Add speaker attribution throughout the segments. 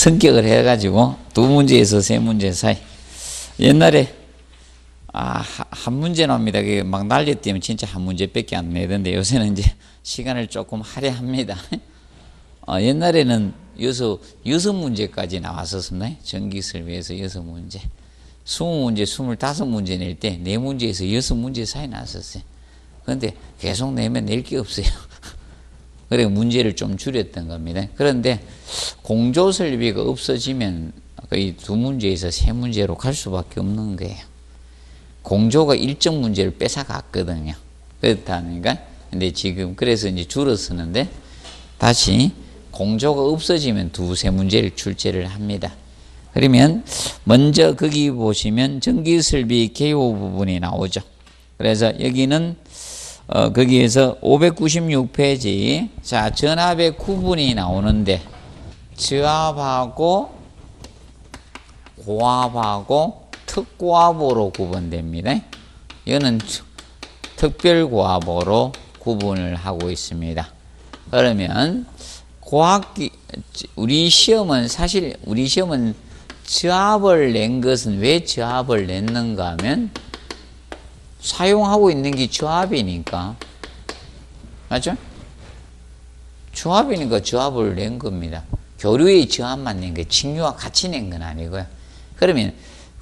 Speaker 1: 성격을 해가지고 두 문제에서 세 문제 사이. 옛날에 한 문제 나옵니다. 그게 막 날렸더니 진짜 한 문제밖에 안 내던데 요새는 이제 시간을 조금 할애합니다. 옛날에는 여섯 문제까지 나왔었습니다. 전기설비에서 6문제. 20문제, 25문제 낼 때 4문제에서 6문제 사이 나왔었어요. 그런데 계속 내면 낼 게 없어요. 그래 문제를 좀 줄였던 겁니다. 그런데 공조설비가 없어지면 거의 2문제에서 3문제로 갈 수밖에 없는 거예요. 공조가 일정 문제를 뺏어갔거든요. 그렇다니까. 근데 지금 그래서 이제 줄었었는데 다시 공조가 없어지면 2-3문제를 출제를 합니다. 그러면 먼저 거기 보시면 전기설비 개요 부분이 나오죠. 그래서 여기는 거기에서 596페이지 자 전압의 구분이 나오는데 저압하고 고압하고 특고압으로 구분됩니다. 이거는 특별고압으로 구분을 하고 있습니다. 그러면 고압기 우리 시험은 저압을 낸 것은 왜 저압을 냈는가 하면 사용하고 있는 게 저압이니까 맞죠? 저압이니까 저압을 낸 겁니다. 교류의 저압만 낸 게 칭유와 같이 낸 건 아니고요. 그러면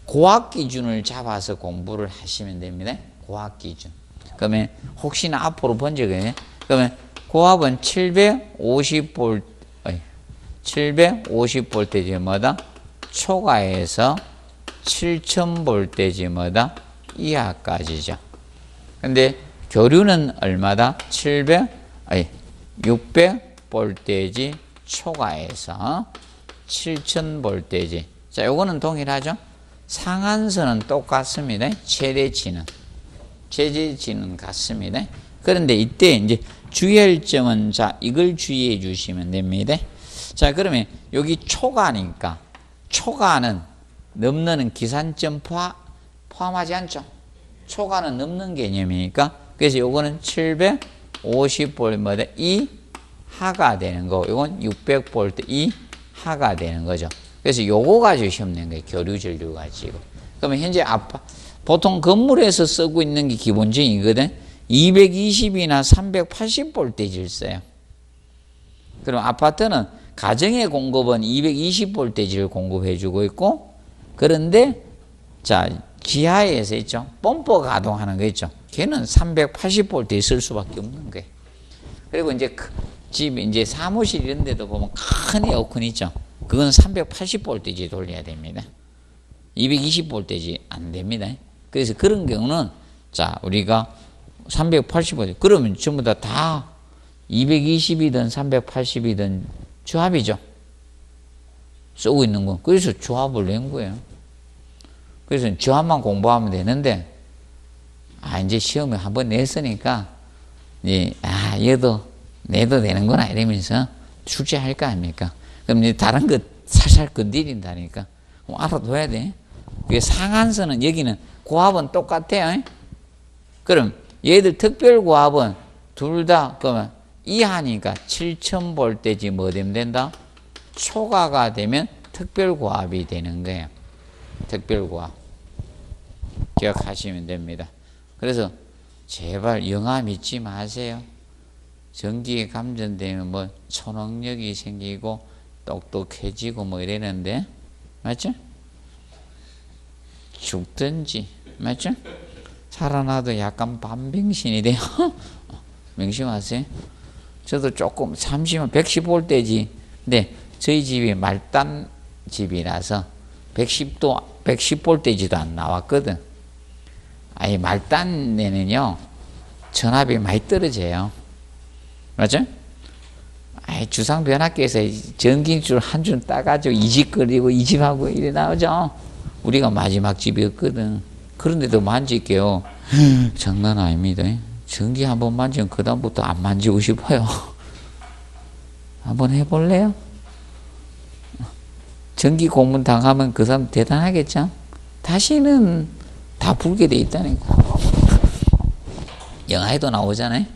Speaker 1: 고압 기준을 잡아서 공부를 하시면 됩니다. 고압 기준. 그러면 혹시나 앞으로 본 적이 있나요? 그러면 고압은 750V까지마다 초과해서 7000V까지마다 이하까지죠. 근데 교류는 얼마다? 600V 초과해서 7000V. 자, 요거는 동일하죠? 상한선은 똑같습니다. 최대치는 같습니다. 그런데 이때 이제 주의할 점은 자, 이걸 주의해 주시면 됩니다. 자, 그러면 여기 초과니까 초과는 넘는 기산점 포함하지 않죠? 초과는 넘는 개념이니까 그래서 요거는 750V마다 이하가 되는 거, 요건 600V 이하가 되는 거죠. 그래서 요거 가지고 시험 낸 거예요. 교류 전류 가지고. 그러면 현재 보통 건물에서 쓰고 있는 게 기본적이거든. 220이나 380V를 써요. 그럼 아파트는 가정의 공급은 220V를 공급해주고 있고, 그런데 자 지하에서 있죠. 펌프 가동하는 거 있죠. 걔는 380V 쓸 수밖에 없는 거예요. 그리고 이제 집 이제 사무실 이런 데도 보면 큰 에어컨 있죠. 그건 380V까지 돌려야 됩니다. 220V까지 안 됩니다. 그래서 그런 경우는 자 우리가 380V 그러면 전부 다 220이든 380이든 조합이죠. 쓰고 있는 거. 그래서 조합을 낸 거예요. 그래서 조합만 공부하면 되는데 이제 시험에 한번 냈으니까 이제 얘도 내도 되는구나 이러면서 출제할 거 아닙니까? 그럼 이제 다른 거 살살 건드린다니까. 그럼 알아둬야 돼. 그게 상한선은 여기는 고압은 똑같아요. 그럼 얘들 특별고압은 둘 다 그러면 이하니까 7000V까지 뭐 되면 된다? 초과가 되면 특별고압이 되는 거예요. 특별고압. 기억하시면 됩니다. 그래서 제발 영화 믿지 마세요. 전기에 감전되면 뭐 초능력이 생기고 똑똑해지고 뭐 이러는데 맞죠? 죽든지 맞죠? 살아나도 약간 반병신이 돼요. 명심하세요. 저도 조금 잠시만 110V지. 근데 저희 집이 말단 집이라서 110V까지도 안 나왔거든. 말단에는요 전압이 많이 떨어져요. 맞죠? 주상변압기에서 전기줄 한 줄 따가지고 이집거리고 이집하고 이래 나오죠. 우리가 마지막 집이었거든. 그런데도 만질게요. 장난 아닙니다. 전기 한번 만지면 그 다음부터 안 만지고 싶어요. 한번 해볼래요? 전기 고문 당하면 그 사람 대단하겠죠? 다시는 다 불게 돼 있다니까. 영화에도 나오잖아요.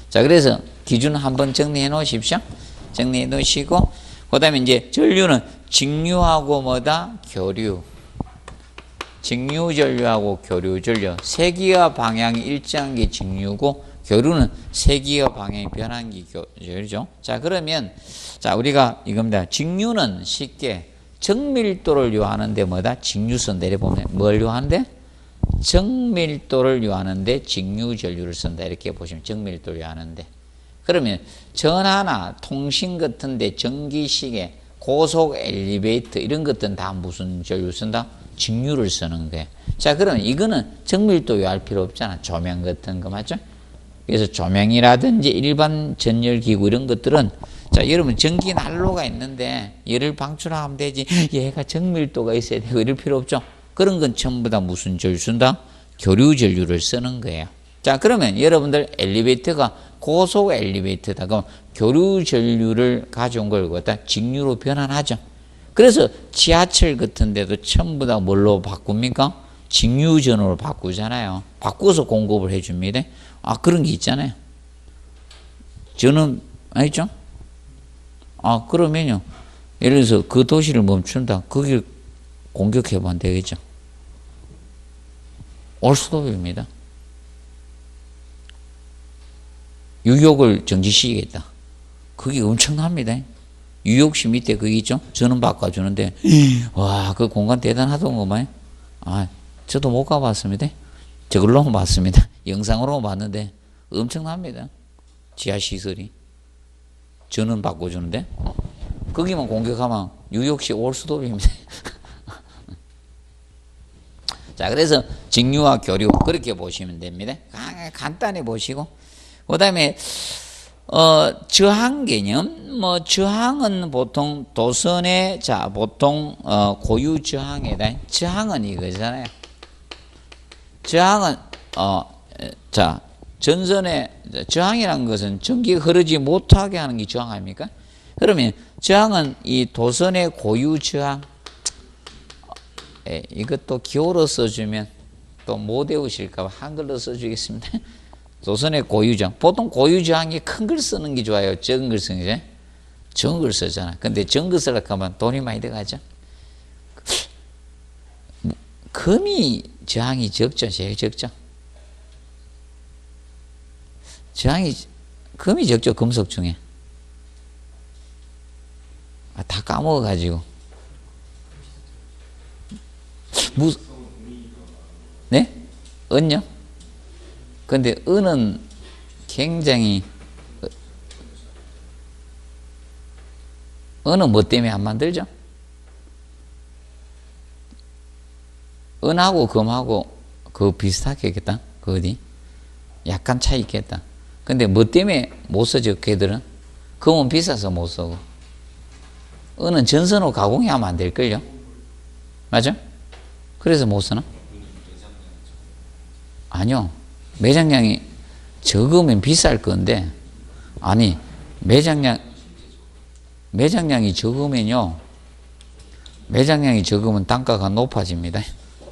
Speaker 1: 자, 그래서 기준 한번 정리해 놓으십시오. 정리해 놓으시고, 그 다음에 이제 전류는 직류하고 뭐다? 교류. 직류전류하고 교류전류. 세기와 방향이 일정한 게 직류고 교류는 세기와 방향이 변한 게 교류죠. 자, 그러면 자, 우리가 이겁니다. 직류는 쉽게 정밀도를 요하는데 뭐다? 직류선 내려보면 뭘 요하는데? 정밀도를 요하는데 직류전류를 쓴다. 이렇게 보시면 정밀도를 요하는데. 그러면 전화나 통신 같은데 전기시계, 고속 엘리베이터 이런 것들은 다 무슨 전류 쓴다? 직류를 쓰는 거예요. 자, 그러면 이거는 정밀도 요할 필요 없잖아. 조명 같은 거 맞죠? 그래서 조명이라든지 일반 전열기구 이런 것들은 자, 여러분 전기 난로가 있는데 열을 방출하면 되지 얘가 정밀도가 있어야 되고 이럴 필요 없죠. 그런 건 전부 다 무슨 전류 쓴다? 교류 전류를 쓰는 거예요. 자, 그러면 여러분들 엘리베이터가 고속 엘리베이터다. 그럼 교류 전류를 가져온 걸 갖다 직류로 변환하죠. 그래서 지하철 같은 데도 전부 다 뭘로 바꿉니까? 직류전으로 바꾸잖아요. 바꾸어서 공급을 해줍니다. 아, 그런 게 있잖아요. 저는 알죠? 아, 그러면요. 예를 들어서 그 도시를 멈춘다. 거길 공격해보면 되겠죠. 올스톱입니다. 유욕을 정지시키겠다. 그게 엄청납니다. 유욕시 밑에 그게 있죠? 전원 바꿔주는데, 와, 그 공간 대단하던구만. 아, 저도 못 가봤습니다. 저걸로만 봤습니다. 영상으로만 봤는데, 엄청납니다. 지하시설이. 전원 바꿔주는데, 거기만 공격하면 유욕시 올스톱입니다. 자, 그래서 직류와 교류, 그렇게 보시면 됩니다. 간단히 보시고, 그 다음에, 저항 개념, 저항은 보통 도선의, 자, 보통, 고유 저항에다, 저항은 이거잖아요. 저항은, 자, 전선에, 저항이라는 것은 전기가 흐르지 못하게 하는 게 저항 아닙니까? 그러면 저항은 이 도선의 고유 저항, 이것도 기호로 써주면 또 못 외우실까봐 한글로 써주겠습니다. 도선의 고유저항. 보통 고유저항이 큰 걸 쓰는 게 좋아요? 적은 걸 쓰는 게? 적은 걸 쓰잖아. 근데 적은 걸 쓰려고 하면 돈이 많이 들어가죠. 금이 저항이 적죠. 제일 적죠. 저항이, 금이 적죠. 금속 중에. 아, 다 까먹어가지고. 네? 은요? 근데 은은 굉장히, 은은 뭐 때문에 안 만들죠? 은하고 금하고 그거 비슷하겠다. 그 어디? 약간 차이 있겠다. 근데 뭐 때문에 못 쓰죠? 걔들은? 금은 비싸서 못 쓰고. 은은 전선으로 가공하면 안 될걸요? 맞아? 그래서 못 쓰나? 아니요. 매장량이 적으면 비쌀 건데, 아니, 매장량이 적으면요, 매장량이 적으면 단가가 높아집니다.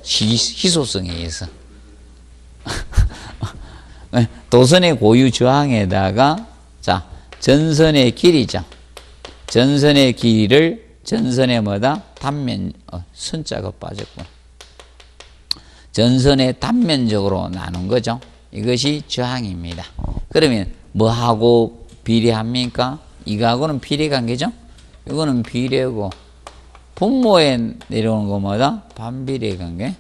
Speaker 1: 희소성에 의해서. 도선의 고유 저항에다가, 자, 전선의 길이죠. 전선의 길이를 전선의 뭐다? 단면, 선자가 빠졌고. 전선의 단면적으로 나눈 거죠. 이것이 저항입니다. 그러면 뭐하고 비례합니까? 이거하고는 비례관계죠? 이거는 비례고, 분모에 내려오는 거 뭐다? 반비례관계.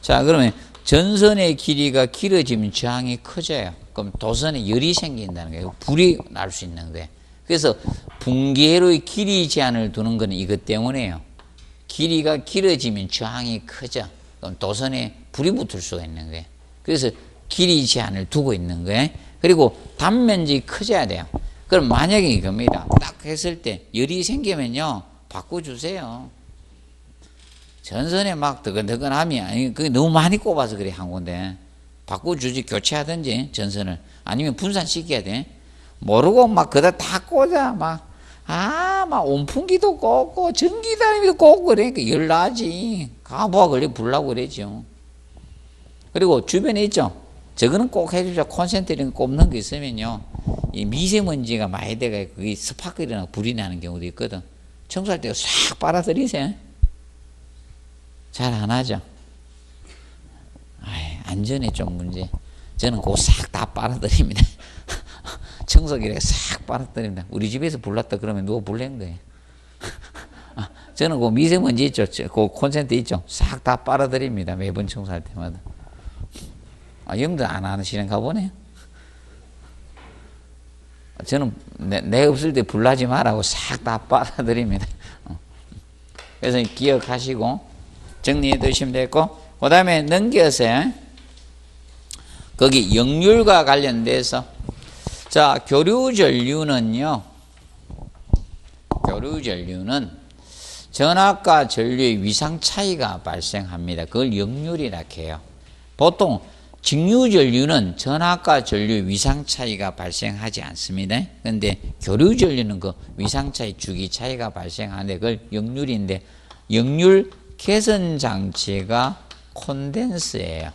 Speaker 1: 자, 그러면 전선의 길이가 길어지면 저항이 커져요. 그럼 도선에 열이 생긴다는 거예요. 불이 날 수 있는 거예요. 그래서 분기회로의 길이 제한을 두는 건 이것 때문에요. 길이가 길어지면 저항이 커져. 그럼 도선에 불이 붙을 수가 있는 거예요. 그래서 길이 제한을 두고 있는 거예요. 그리고 단면적이 커져야 돼요. 그럼 만약에 이겁니다. 딱 했을 때 열이 생기면요, 바꿔주세요. 전선에 막 더근더근하면, 그게 너무 많이 꼽아서 그래, 한 군데. 바꿔주지, 교체하든지, 전선을. 아니면 분산시켜야 돼. 모르고 막 그다 다 꽂아. 막 온풍기도 꽂고, 전기다리미도 꽂고, 그러니까 열나지. 가보아 걸리 불나고 그러죠. 그리고 주변에 있죠. 저거는 꼭 해주자. 콘센트링 꼽는 거 있으면요, 이 미세먼지가 많이 돼가 그게 스파크 일어나고 불이 나는 경우도 있거든. 청소할 때 싹 빨아들이세요. 잘 안 하죠. 안전에 좀 문제. 저는 그거 싹 다 빨아들입니다. 청소기를 싹 빨아들입니다. 우리 집에서 불났다 그러면 누가 불낸 거예요. 저는 그 미세먼지 있죠. 그 콘센트 있죠. 싹 다 빨아들입니다. 매번 청소할 때마다. 영도 안 하시는가 보네요. 저는 내 없을 때 불나지 말라고 싹 다 빨아들입니다. 그래서 기억하시고 정리해 두시면 되고, 그 다음에 넘겨서 거기 역률과 관련돼서, 자, 교류전류는 전압과 전류의 위상 차이가 발생합니다. 그걸 역률이라 해요. 보통 직류전류는 전압과 전류의 위상 차이가 발생하지 않습니다. 그런데 교류전류는 그 위상 차이, 주기 차이가 발생하는데 그걸 역률인데, 역률 개선 장치가 콘덴서예요.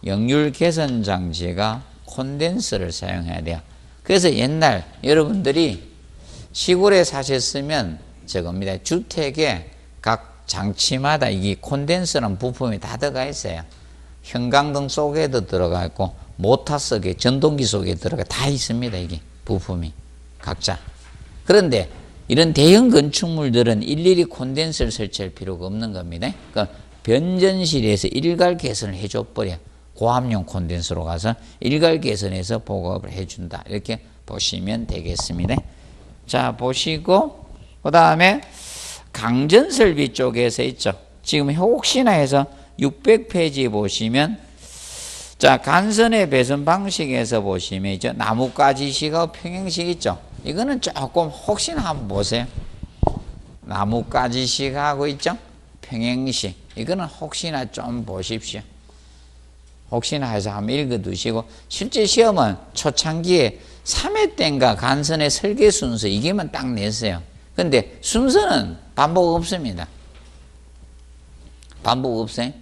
Speaker 1: 역률 개선 장치가 콘덴서를 사용해야 돼요. 그래서 옛날 여러분들이 시골에 사셨으면 저겁니다. 주택에 각 장치마다 이 콘덴서라는 부품이 다 들어가 있어요. 형광등 속에도 들어가 있고 모터 속에, 전동기 속에 들어가 다 있습니다. 이게 부품이 각자. 그런데 이런 대형 건축물들은 일일이 콘덴서를 설치할 필요가 없는 겁니다. 그러니까 변전실에서 일괄 개선을 해줘 버려. 고압용 콘덴서로 가서 일괄 개선해서 보급을 해준다. 이렇게 보시면 되겠습니다. 자, 보시고 그 다음에 강전설비 쪽에서 있죠. 지금 혹시나 해서 600페이지 보시면, 자, 간선의 배선 방식에서 보시면 있죠. 나뭇가지식하고 평행식 있죠. 이거는 조금 혹시나 한번 보세요. 나뭇가지식하고 있죠. 평행식. 이거는 혹시나 좀 보십시오. 혹시나 해서 한번 읽어두시고, 실제 시험은 초창기에 3회 때인가 간선의 설계 순서 이게만 딱 냈어요. 근데 순서는 반복 없습니다. 반복 없어요?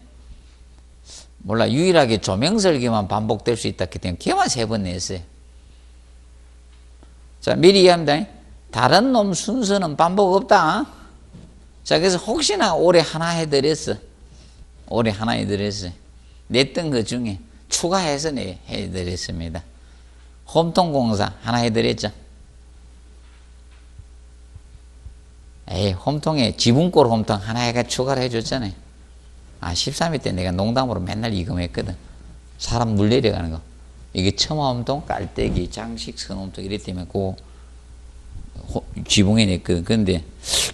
Speaker 1: 몰라, 유일하게 조명설계만 반복될 수 있다 했기 때문에 걔만 3번 냈어요. 자, 미리 이해합니다. 다른 놈 순서는 반복 없다. 자, 그래서 혹시나 올해 하나 해드렸어. 올해 하나 해드렸어요. 냈던 것 중에 추가해서 해드렸습니다. 홈통공사 하나 해드렸죠. 홈통에 지붕골 홈통 하나 해가 추가를 해줬잖아요. 13회 때 내가 농담으로 맨날 이금했거든. 사람 물 내려가는 거. 이게 첨화홈통, 깔때기, 장식, 선홈통 이랬 때문에 그 지붕에 냈거든. 근데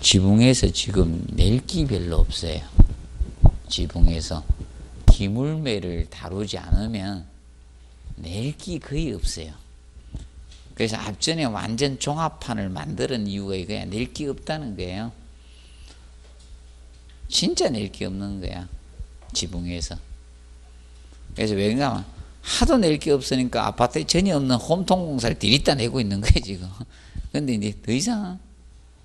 Speaker 1: 지붕에서 지금 낼 기 별로 없어요. 지붕에서 기물매를 다루지 않으면 낼 기 거의 없어요. 그래서 앞전에 완전 종합판을 만드는 이유가 이거야. 낼 게 없다는 거예요. 진짜 낼 게 없는 거야. 지붕에서. 그래서 왜 그러냐면 하도 낼 게 없으니까 아파트에 전혀 없는 홈통공사를 디리다 내고 있는 거예요, 지금. 근데 이제 더 이상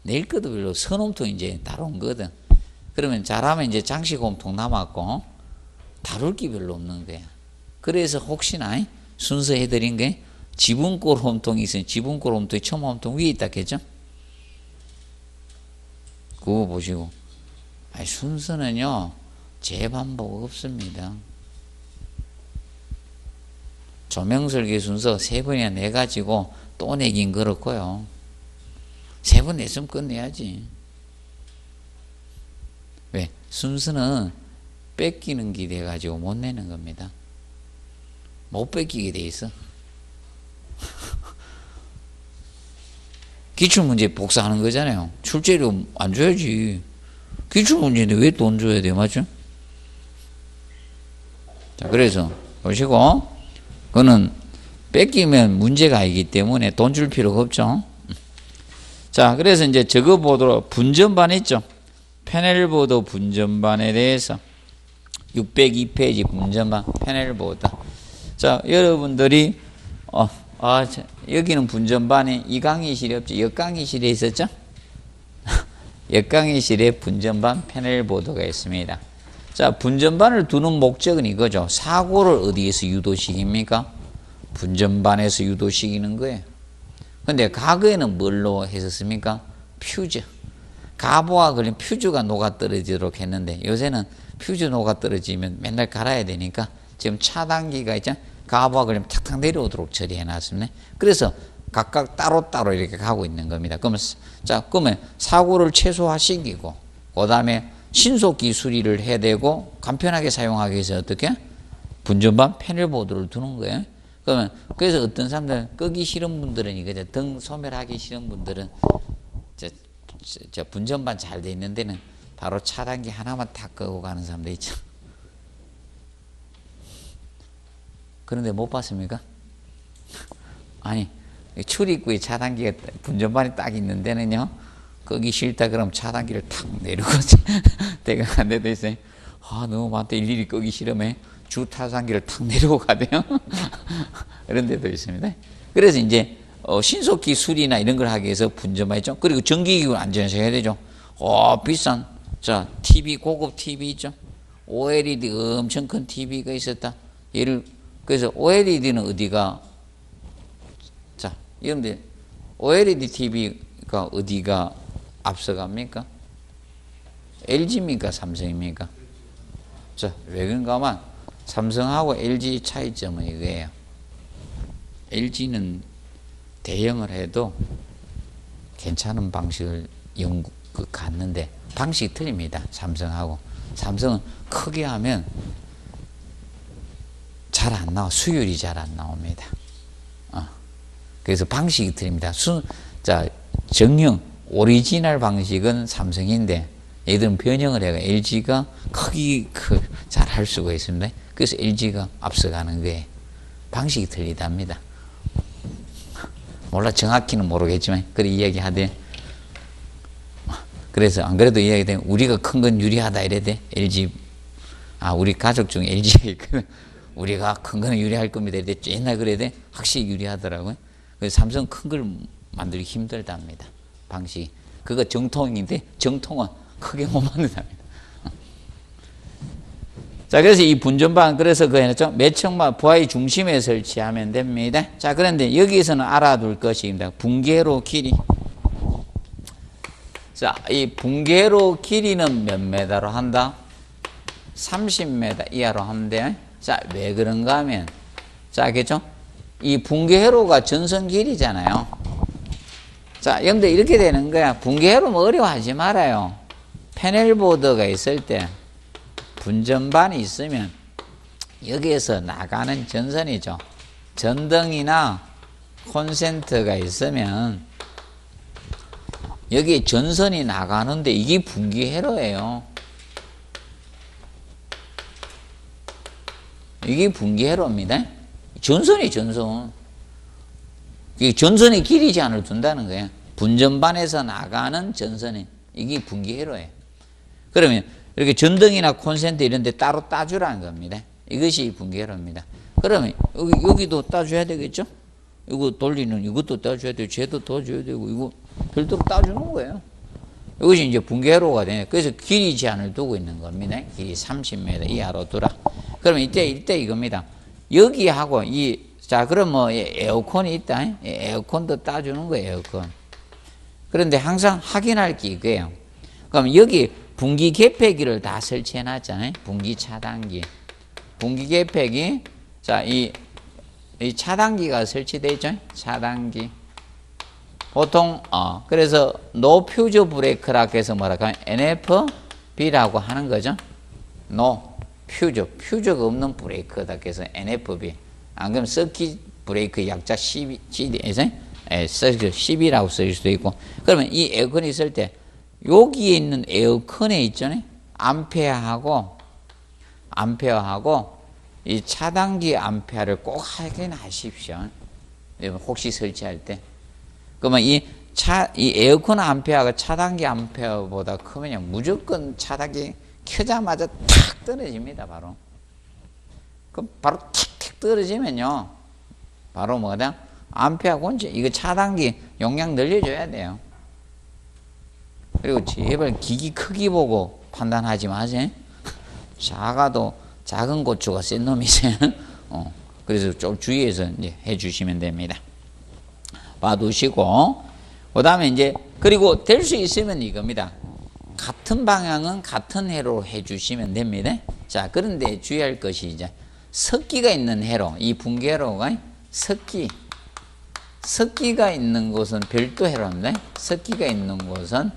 Speaker 1: 낼 것도 별로 선홈통 이제 다룬 거든. 그러면 잘하면 이제 장식 홈통 남았고 다룰 게 별로 없는 거야. 그래서 혹시나 순서 해드린 게 지붕골 홈통이 있으니 지붕골 홈통이 첨화 홈통 위에 있다 했죠? 그거 보시고, 순서는요, 재반복 없습니다. 조명설계 순서 3번이나 내가지고 또 내긴 그렇고요. 3번 냈으면 끝내야지. 왜? 순서는 뺏기는 게 돼가지고 못 내는 겁니다. 못 뺏기게 돼 있어. 기출문제 복사하는 거잖아요. 출제료 안 줘야지. 기출문제인데 왜 돈 줘야 돼요? 맞죠? 자, 그래서 보시고, 그거는 뺏기면 문제가 아니기 때문에 돈 줄 필요가 없죠. 자, 그래서 이제 저거 보도록 분전반 있죠. 패널보드 분전반에 대해서 602페이지 분전반 패널보드. 자, 여러분들이 여기는 분전반에 이강의실이 없죠. 역강의실에 있었죠. 역강의실에 분전반 패널보드가 있습니다. 자, 분전반을 두는 목적은 이거죠. 사고를 어디에서 유도시킵니까? 분전반에서 유도시키는 거예요. 근데 과거에는 뭘로 했었습니까? 퓨즈. 가보아 걸리면 퓨즈가 녹아 떨어지도록 했는데 요새는 퓨즈 녹아 떨어지면 맨날 갈아야 되니까 지금 차단기가 있잖아요. 가보아 걸리면 탁탁 내려오도록 처리해 놨습니다. 그래서 각각 따로따로 이렇게 가고 있는 겁니다. 그러면 사고를 최소화시키고, 그 다음에 신속기 수리를 해야 되고, 간편하게 사용하기 위해서 어떻게? 분전반 패널보드를 두는 거예요. 그래서 어떤 사람들은 끄기 싫은 분들은 이거죠. 등 소멸하기 싫은 분들은 저 분전반 잘 돼 있는 데는 바로 차단기 하나만 딱 끄고 가는 사람들 있죠. 그런데 못 봤습니까? 아니, 출입구에 차단기가 분전반이 딱 있는 데는요, 끄기 싫다 그러면 차단기를 탁 내리고 대가 안 데도 있어요. 아, 너무 많다. 일일이 끄기 싫으면 주타산기를 탁 내리고 가대요. 이런 데도 있습니다. 그래서 이제 신속기 수리나 이런 걸 하기 위해서 분전반이 있죠. 그리고 전기기구 안전해서 해야 되죠. 비싼 TV, 고급 TV 있죠. OLED 엄청 큰 TV가 있었다. 그래서 OLED는 어디가, 여러분들 OLED TV가 어디가 앞서갑니까? LG입니까? 삼성입니까? 왜 그런가 하면 삼성하고 LG 차이점은 이거예요. LG는 대형을 해도 괜찮은 방식을 갔는데 방식이 틀립니다. 삼성하고. 삼성은 크게 하면 잘 안 나와. 수율이 잘 안 나옵니다. 그래서 방식이 틀립니다. 정형, 오리지널 방식은 삼성인데 얘들은 변형을 해가 LG가 잘 할 수가 있습니다. 그래서 LG가 앞서가는 거예요. 방식이 틀리답니다. 몰라, 정확히는 모르겠지만 그래 이야기하대. 그래서 안 그래도 이야기되면 우리가 큰 건 유리하다 이래 돼. LG, 우리 가족 중에 LG가 있거든. 우리가 큰 거는 유리할 겁니다 이래 돼. 옛날 그래 돼. 확실히 유리하더라고요. 그래서 삼성 큰 걸 만들기 힘들답니다. 방식이. 그거 정통인데 정통은 크게 못 만든답니다. 자, 그래서 이 분전반, 그래서 그 해놨죠. 매척마 부하의 중심에 설치하면 됩니다. 자, 그런데 여기서는 알아둘 것입니다. 붕괴로 길이. 자, 이 붕괴로 길이는 몇 메다로 한다? 30m 이하로 하면 돼. 자, 왜 그런가 하면, 겠죠? 이 붕괴회로가 전선 길이잖아요. 자, 여러분들 이렇게 되는 거야. 붕괴회로 뭐 어려워하지 말아요. 패널보드가 있을 때 분전반이 있으면 여기에서 나가는 전선이죠. 전등이나 콘센트가 있으면 여기에 전선이 나가는데 이게 분기회로예요. 이게 분기회로입니다. 전선이 전선. 이게 전선의 길이 제한을 둔다는 거예요. 분전반에서 나가는 전선이 이게 분기회로예요. 그러면 이렇게 전등이나 콘센트 이런 데 따로 따주라는 겁니다. 이것이 분기회로입니다. 그러면 여기도 따줘야 되겠죠? 이거 돌리는 이것도 따줘야 되고 쟤도 더 줘야 되고 이거 별도로 따주는 거예요. 이것이 이제 분기회로가 되네. 그래서 길이 제한을 두고 있는 겁니다. 길이 30m 이하로 두라. 그러면 이때 이겁니다. 여기하고 그럼 뭐 에어컨이 있다. 에어컨도 따주는 거예요. 에어컨. 그런데 항상 확인할 게 이거예요. 그럼 여기 분기 개폐기를 다 설치해 놨잖아요. 분기 차단기. 분기 개폐기. 이 차단기가 설치되어 있죠. 차단기. 보통, 그래서 노 퓨즈 브레이크라고 해서 뭐라고 하면 NFB라고 하는 거죠. 노 퓨즈가 없는 브레이크다. 그래서 NFB. 안 그러면 서킷 브레이크 약자 10이라고 쓸 수도 있고. 그러면 이 에어컨이 있을 때 여기에 있는 에어컨에 있잖아요. 암페어하고 이 차단기 암페어를 꼭 확인하십시오. 혹시 설치할 때. 그러면 이 에어컨 암페어가 차단기 암페어보다 크면 무조건 차단기 켜자마자 탁 떨어집니다. 바로. 그럼 바로 탁탁 떨어지면요. 바로 뭐다? 암페어 본체. 이거 차단기 용량 늘려줘야 돼요. 그리고 제발 기기 크기 보고 판단하지 마세요. 작은 고추가 센 놈이세요. 그래서 좀 주의해서 이제 해 주시면 됩니다. 봐두시고. 그 다음에 이제, 그리고 될 수 있으면 이겁니다. 같은 방향은 같은 회로로 해주시면 됩니다. 자, 그런데 주의할 것이 이제 섞기가 있는 회로, 이 붕괴로가 섞기가 있는 곳은 별도 회로입니다. 섞기가 있는 곳은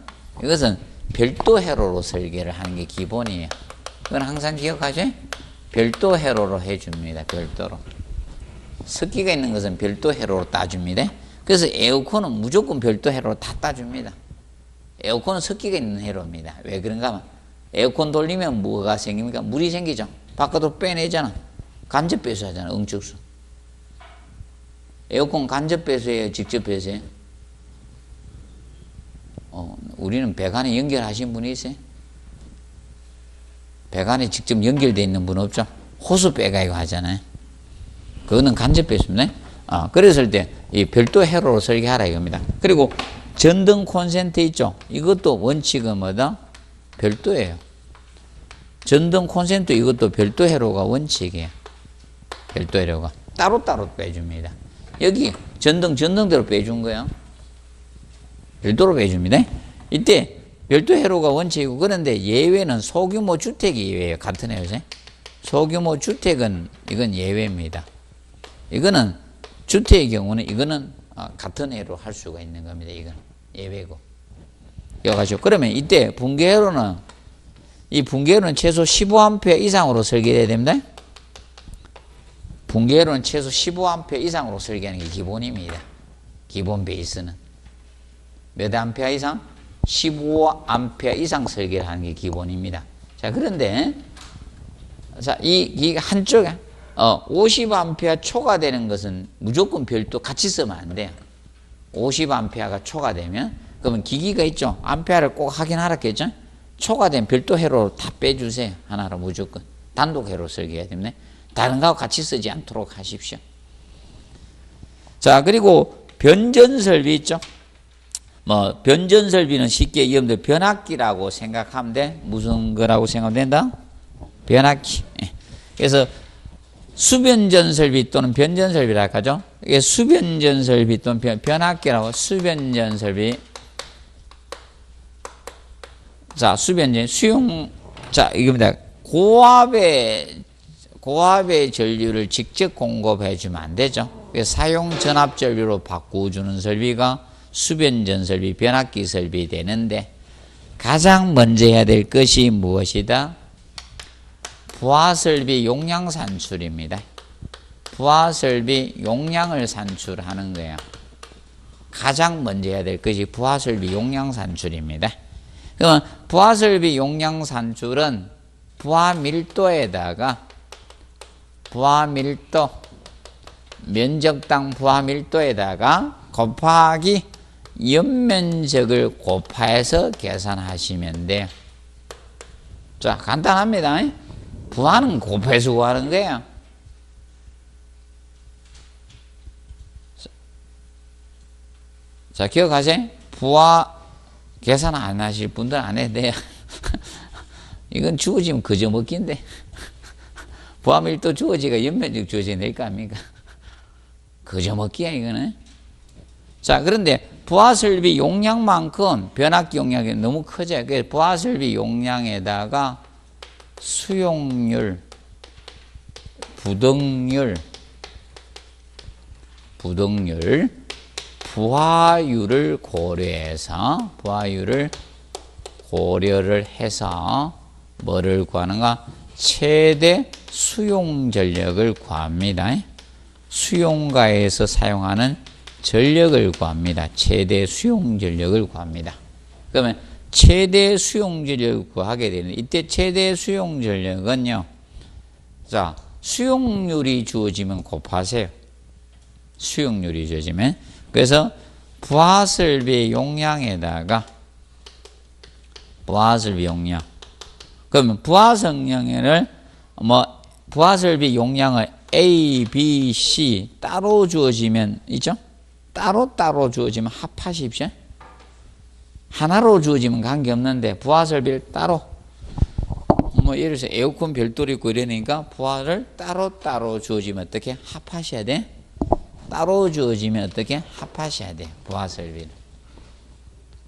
Speaker 1: 이것은 별도 회로로 설계를 하는 게 기본이에요. 그건 항상 기억하죠? 별도 회로로 해줍니다. 별도로. 섞기가 있는 것은 별도 회로로 따줍니다. 그래서 에어컨은 무조건 별도 회로로 다 따줍니다. 에어컨은 섞기가 있는 회로입니다. 왜 그런가 하면 에어컨 돌리면 뭐가 생깁니까? 물이 생기죠. 바깥으로 빼내잖아. 간접 배수하잖아. 응축수. 에어컨 간접 배수해요? 직접 배수해요? 우리는 배관에 연결하신 분이 있어요? 배관에 직접 연결되어 있는 분 없죠? 호수 빼가지고 하잖아요. 그거는 간접 배수입니다. 그랬을 때 이 별도 회로로 설계하라 이겁니다. 그리고 전등 콘센트 있죠? 이것도 원칙은 뭐다? 별도예요. 전등 콘센트 이것도 별도 회로가 원칙이에요. 별도 회로가 따로따로 빼줍니다. 여기 전등대로 빼준 거예요. 별도로 빼줍니다. 이때 별도 회로가 원칙이고, 그런데 예외는 소규모 주택이 예외예요. 같은 회로죠. 소규모 주택은 이건 예외입니다. 이거는 주택의 경우는 이거는 같은 회로 할 수가 있는 겁니다. 이건 예외고. 여가지고 그러면 이때 붕괴회로는 이 붕괴회로는 최소 15A 이상으로 설계해야 됩니다. 붕괴회로는 최소 15A 이상으로 설계하는 게 기본입니다. 기본 베이스는 몇 암페어 이상? 15A 이상 설계를 하는 게 기본입니다. 자, 그런데 자, 이 한쪽에 50A 초과되는 것은 무조건 별도 같이 쓰면 안 돼요. 50A가 초과되면 그러면 기기가 있죠. 암페어를 꼭 확인하라겠죠. 초과된 별도 회로로 다 빼주세요. 하나로 무조건 단독 회로 설계해야 됩니다. 다른 거하고 같이 쓰지 않도록 하십시오. 자, 그리고 변전 설비 있죠. 변전 설비는 쉽게 여러분들 변압기라고 생각하면 돼. 무슨 거라고 생각하면 된다? 변압기. 그래서 수변전 설비 또는 변전 설비라고 하죠. 이게 수변전 설비 또는 변압기라고 수변전 설비. 자, 수변전 자, 이겁니다. 고압의 전류를 직접 공급해 주면 안 되죠. 그래서 사용 전압 전류로 바꿔주는 설비가 수변전 설비, 변압기 설비 되는데, 가장 먼저 해야 될 것이 무엇이다? 부하설비 용량 산출입니다. 부하설비 용량을 산출하는 거예요. 가장 먼저 해야 될 것이 부하설비 용량 산출입니다. 그러면 부하설비 용량 산출은 부하밀도에다가 면적당 부하밀도에다가 곱하기 연면적을 곱해서 계산하시면 돼요. 자, 간단합니다. 부하는 곱해서 구하는 거예요. 자, 기억하세요? 부하 계산 안 하실 분들 안 해도 돼요. 이건 주어지면 그저 먹기인데. 부하밀도 주어지가 연면적 주어지 낼 거 아닙니까? 그저 먹기야, 이거는. 자, 그런데 부하설비 용량만큼 변압기 용량이 너무 커져요. 그래서 부하설비 용량에다가 수용률, 부덕률, 부하율을 고려를 해서 뭐를 구하는가? 최대 수용 전력을 구합니다. 수용가에서 사용하는 전력을 구합니다. 최대 수용 전력을 구합니다. 그러면 최대 수용 전력을 구하게 되는, 이때 최대 수용 전력은요, 자, 수용률이 주어지면 곱하세요. 수용률이 주어지면. 그래서 부하설비 용량에다가 부하설비 용량. 그러면 부하설비 용량을 A, B, C 따로 주어지면 있죠? 따로 주어지면 합하십시오. 하나로 주어지면 관계없는데 부하설비를 따로, 예를 들어서 에어컨 별도로 있고 이러니까 부하를 따로 주어지면 어떻게 합하셔야 돼? 따로 주어지면 어떻게 합하셔야 돼? 부하설비를.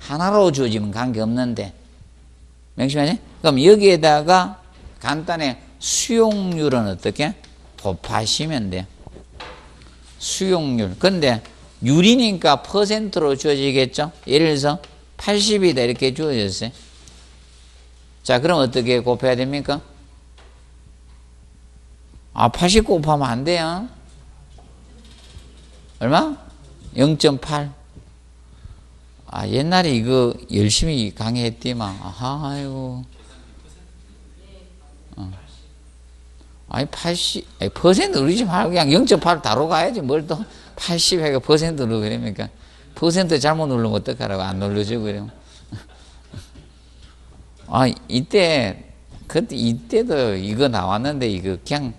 Speaker 1: 하나로 주어지면 관계없는데. 명심하지? 그럼 여기에다가 간단히 수용률은 어떻게? 곱하시면 돼요. 수용률. 근데 율이니까 퍼센트로 주어지겠죠? 예를 들어서 80이다 이렇게 주어졌어요. 자, 그럼 어떻게 곱해야 됩니까? 80 곱하면 안 돼요. 얼마? 0.8. 옛날에 이거 열심히 강의했디만. 아이고. 아니, 80, 퍼센트 누르지 말고 그냥 0.8 다로 가야지. 뭘 또 80 해가 퍼센트 누르고 그러니까. 퍼센트 잘못 누르면 어떡하라고 안 눌러주고 그래요. 이때도 이거 나왔는데 이거 그냥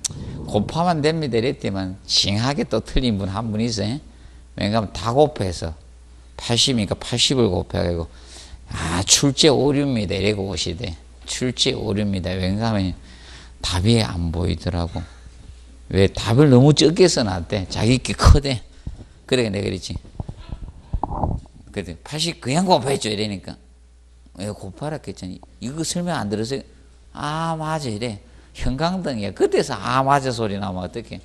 Speaker 1: 곱하면 됩니다 이랬더만 징하게 또 틀린 분 한 분 있어요. 왜냐하면 다 곱해서 80이니까 80을 곱해가지고 출제 오류입니다 이래고 오시대. 출제 오류입니다. 왜냐하면 답이 안 보이더라고. 왜 답을 너무 적게 써놨대. 자기 게 크대. 그래 내가 그랬지. 그래 80 그냥 곱해줘 이러니까 왜 곱하라 했더니 이거 설명 안 들어서 맞아 이래. 형광등이야. 그때서 맞아 소리 나면 어떡해.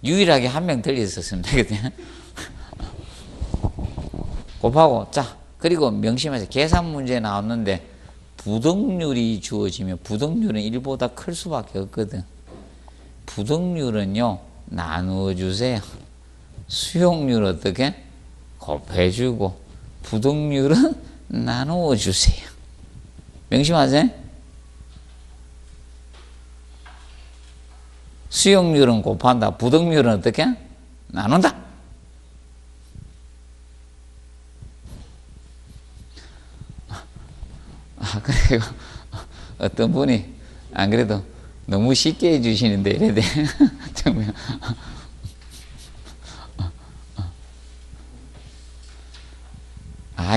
Speaker 1: 유일하게 한 명 들렸었으면 되거든요. 곱하고 자 그리고 명심하세요. 계산 문제 나왔는데 부등률이 주어지면 부등률은 1보다 클 수밖에 없거든. 부등률은요 나누어 주세요. 수용률 어떻게? 곱해주고 부등률은 나누어 주세요. 명심하세요. 수용률은 곱한다. 부등률은 어떻게? 나눈다. 그리고 어떤 분이 안 그래도 너무 쉽게 해주시는데 이래 돼. 정말.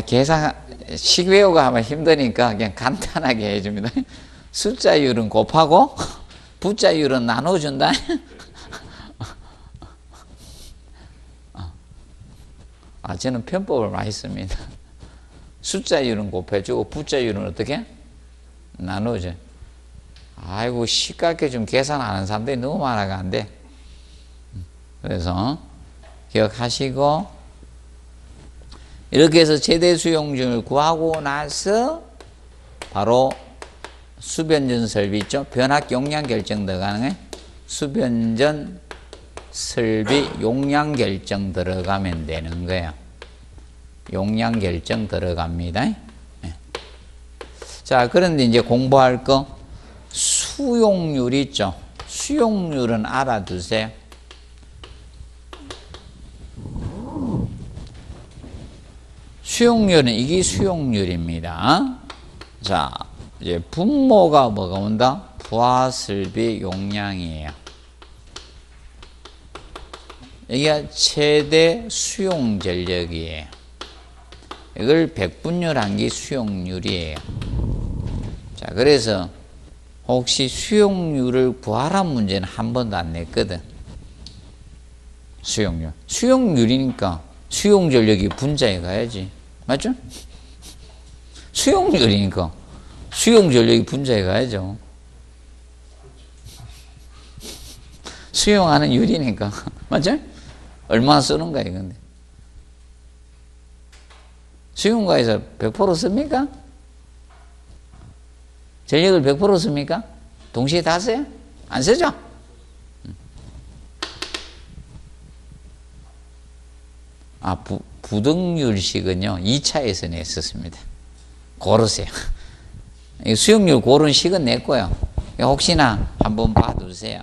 Speaker 1: 계산 식 외우고 하면 힘드니까 그냥 간단하게 해줍니다. 숫자율은 곱하고 부자율은 나눠준다. 저는 편법을 많이 씁니다. 숫자율은 곱해주고 부자율은 어떻게? 나눠줘. 아이고 시끄럽게 좀 계산하는 사람들이 너무 많아가 안 돼. 그래서 기억하시고 이렇게 해서 최대 수용률을 구하고 나서 바로 수변전 설비 있죠. 변압 용량 결정 들어가는 게 수변전 설비 용량 결정 들어가면 되는 거예요. 용량 결정 들어갑니다. 네. 자, 그런데 이제 공부할 거 수용률 있죠. 수용률은 알아두세요. 수용률은 이게 수용률입니다. 자, 이제 분모가 뭐가 온다? 부하설비 용량이에요. 이게 최대 수용 전력이에요. 이걸 백분율한 게 수용률이에요. 자, 그래서 혹시 수용률을 구하란 문제는 한 번도 안 냈거든. 수용률. 수용률이니까 수용 전력이 분자에 가야지. 맞죠? 수용률이니까 수용 전력이 분자에 가야죠. 수용하는 율이니까. 맞죠? 얼마나 쓰는가 이건데. 수용과에서 100% 씁니까? 전력을 100% 씁니까? 동시에 다 써요? 안 쓰죠? 부등률식은요 2차에서 냈었습니다. 고르세요. 수용률 고른 식은 냈고요. 혹시나 한번 봐두세요.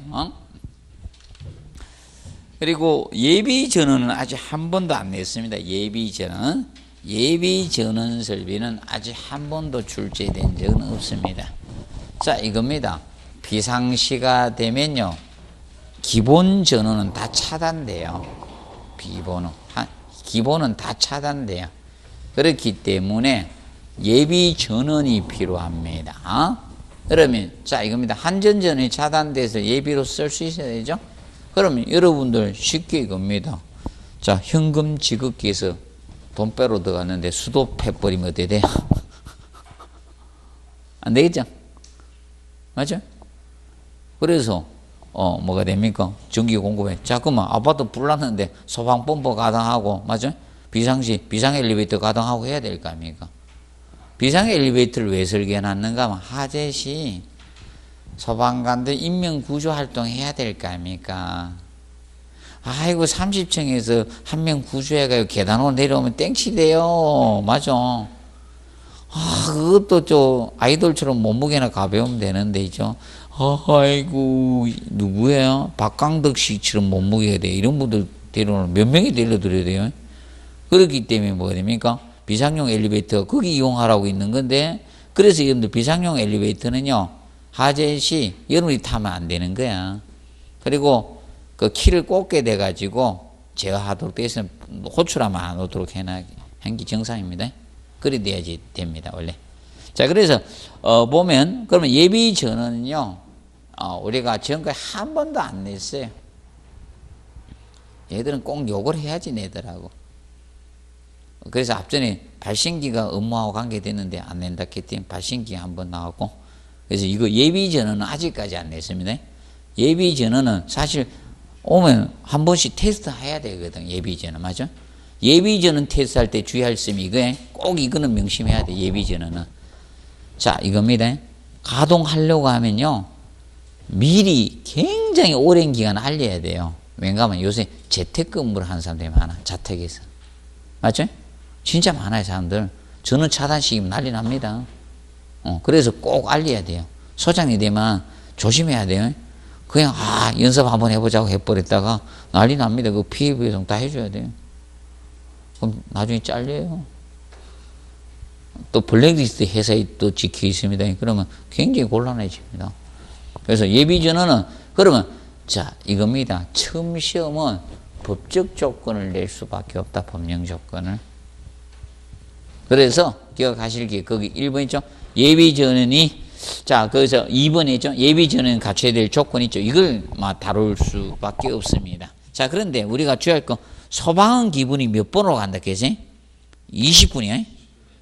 Speaker 1: 그리고 예비전원은 아직 한 번도 안 냈습니다. 예비전원 설비는 아직 한 번도 출제된 적은 없습니다. 자, 이겁니다. 비상시가 되면요 기본 전원은 다 차단돼요. 기본은 다 차단돼요. 그렇기 때문에 예비 전원이 필요합니다. 그러면 자 이겁니다. 한전전원이 차단돼서 예비로 쓸 수 있어야 되죠. 그러면 여러분들 쉽게 이겁니다. 자, 현금 지급기에서 돈 빼러 들어갔는데 수도 패버리면 어떻게 돼요? 안 되겠죠? 맞죠? 그래서 뭐가 됩니까? 전기 공급에 자꾸만 아파트 불났는데 소방본부 가동하고 맞죠? 비상 엘리베이터 가동하고 해야 될 거 아닙니까? 비상 엘리베이터를 왜 설계해놨는가 하면 하재시 소방관들 인명구조 활동 해야 될 거 아닙니까? 아이고 30층에서 한 명 구조해가지고 계단으로 내려오면 땡치대요. 맞아. 그것도 아이돌처럼 몸무게나 가벼우면 되는데 있죠. 아이고 누구예요? 박강덕 씨처럼 몸무게가 돼. 이런 분들 데려오면 몇 명이 데려드려야 돼요. 그렇기 때문에 뭐가 됩니까? 비상용 엘리베이터 거기 이용하라고 있는 건데, 그래서 여러분들 비상용 엘리베이터는요 하재시 여러분이 타면 안 되는 거야. 그리고 그 키를 꽂게 돼 가지고 제어하도록 돼 있으면 호출하면 안 오도록 한 게 정상입니다. 그래 돼야지 됩니다 원래. 자, 그래서 보면 그러면 예비 전원은요 우리가 지금까지 한 번도 안 냈어요. 얘들은 꼭 욕을 해야지 내더라고. 그래서 앞전에 발신기가 업무하고 관계됐는데 안 낸다 했더니 발신기가 한 번 나왔고, 그래서 이거 예비 전원은 아직까지 안 냈습니다. 예비 전원은 사실 오면 한 번씩 테스트 해야 되거든. 예비 전원 맞죠? 예비 전원 테스트할 때 주의할 점이 이거에 꼭 이거는 명심해야 돼. 예비 전원은 자 이겁니다. 가동하려고 하면요 미리 굉장히 오랜 기간 알려야 돼요. 왜냐하면 요새 재택근무를 하는 사람들이 많아. 자택에서 맞죠? 진짜 많아요 사람들. 전원 차단시키면 난리 납니다. 그래서 꼭 알려야 돼요. 소장이 되면 조심해야 돼요. 그냥 연습 한번 해보자고 해버렸다가 난리 납니다. 그 피해 배송 다 해줘야 돼요. 그럼 나중에 잘려요. 또 블랙리스트 회사에 또 지켜 있습니다. 그러면 굉장히 곤란해집니다. 그래서 예비 전원은 그러면 자 이겁니다. 처음 시험은 법적 조건을 낼 수밖에 없다. 법령 조건을. 그래서 기억하실 게 거기 1번 있죠. 예비 전원이 자 거기서 2번 있죠. 예비 전원 갖춰야 될 조건이 있죠. 이걸 다룰 수밖에 없습니다. 자 그런데 우리가 주의할 거 소방은 기본이 몇 번으로 간다 했지? 20분이야.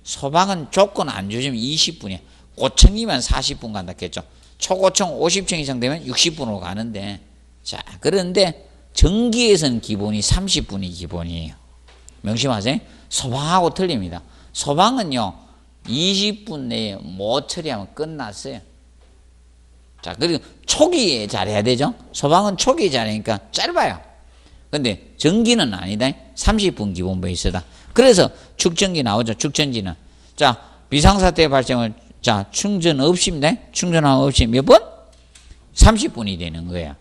Speaker 1: 소방은 조건 안 주시면 20분이야. 고층이면 40분 간다 했죠. 초고층 50층 이상 되면 60분으로 가는데, 자 그런데 전기에서는 기본이 30분이 기본이에요. 명심하세요. 소방하고 틀립니다. 소방은요 20분 내에 못 처리하면 끝났어요. 자 그리고 초기에 잘해야 되죠. 소방은 초기에 잘하니까 짧아요. 근데 전기는 아니다. 30분 기본 베이스다. 그래서 축전기 나오죠. 축전기는 자 비상사태 발생을 자 충전 없이입니다. 충전하고 없이 몇 분? 30분이 되는 거예요.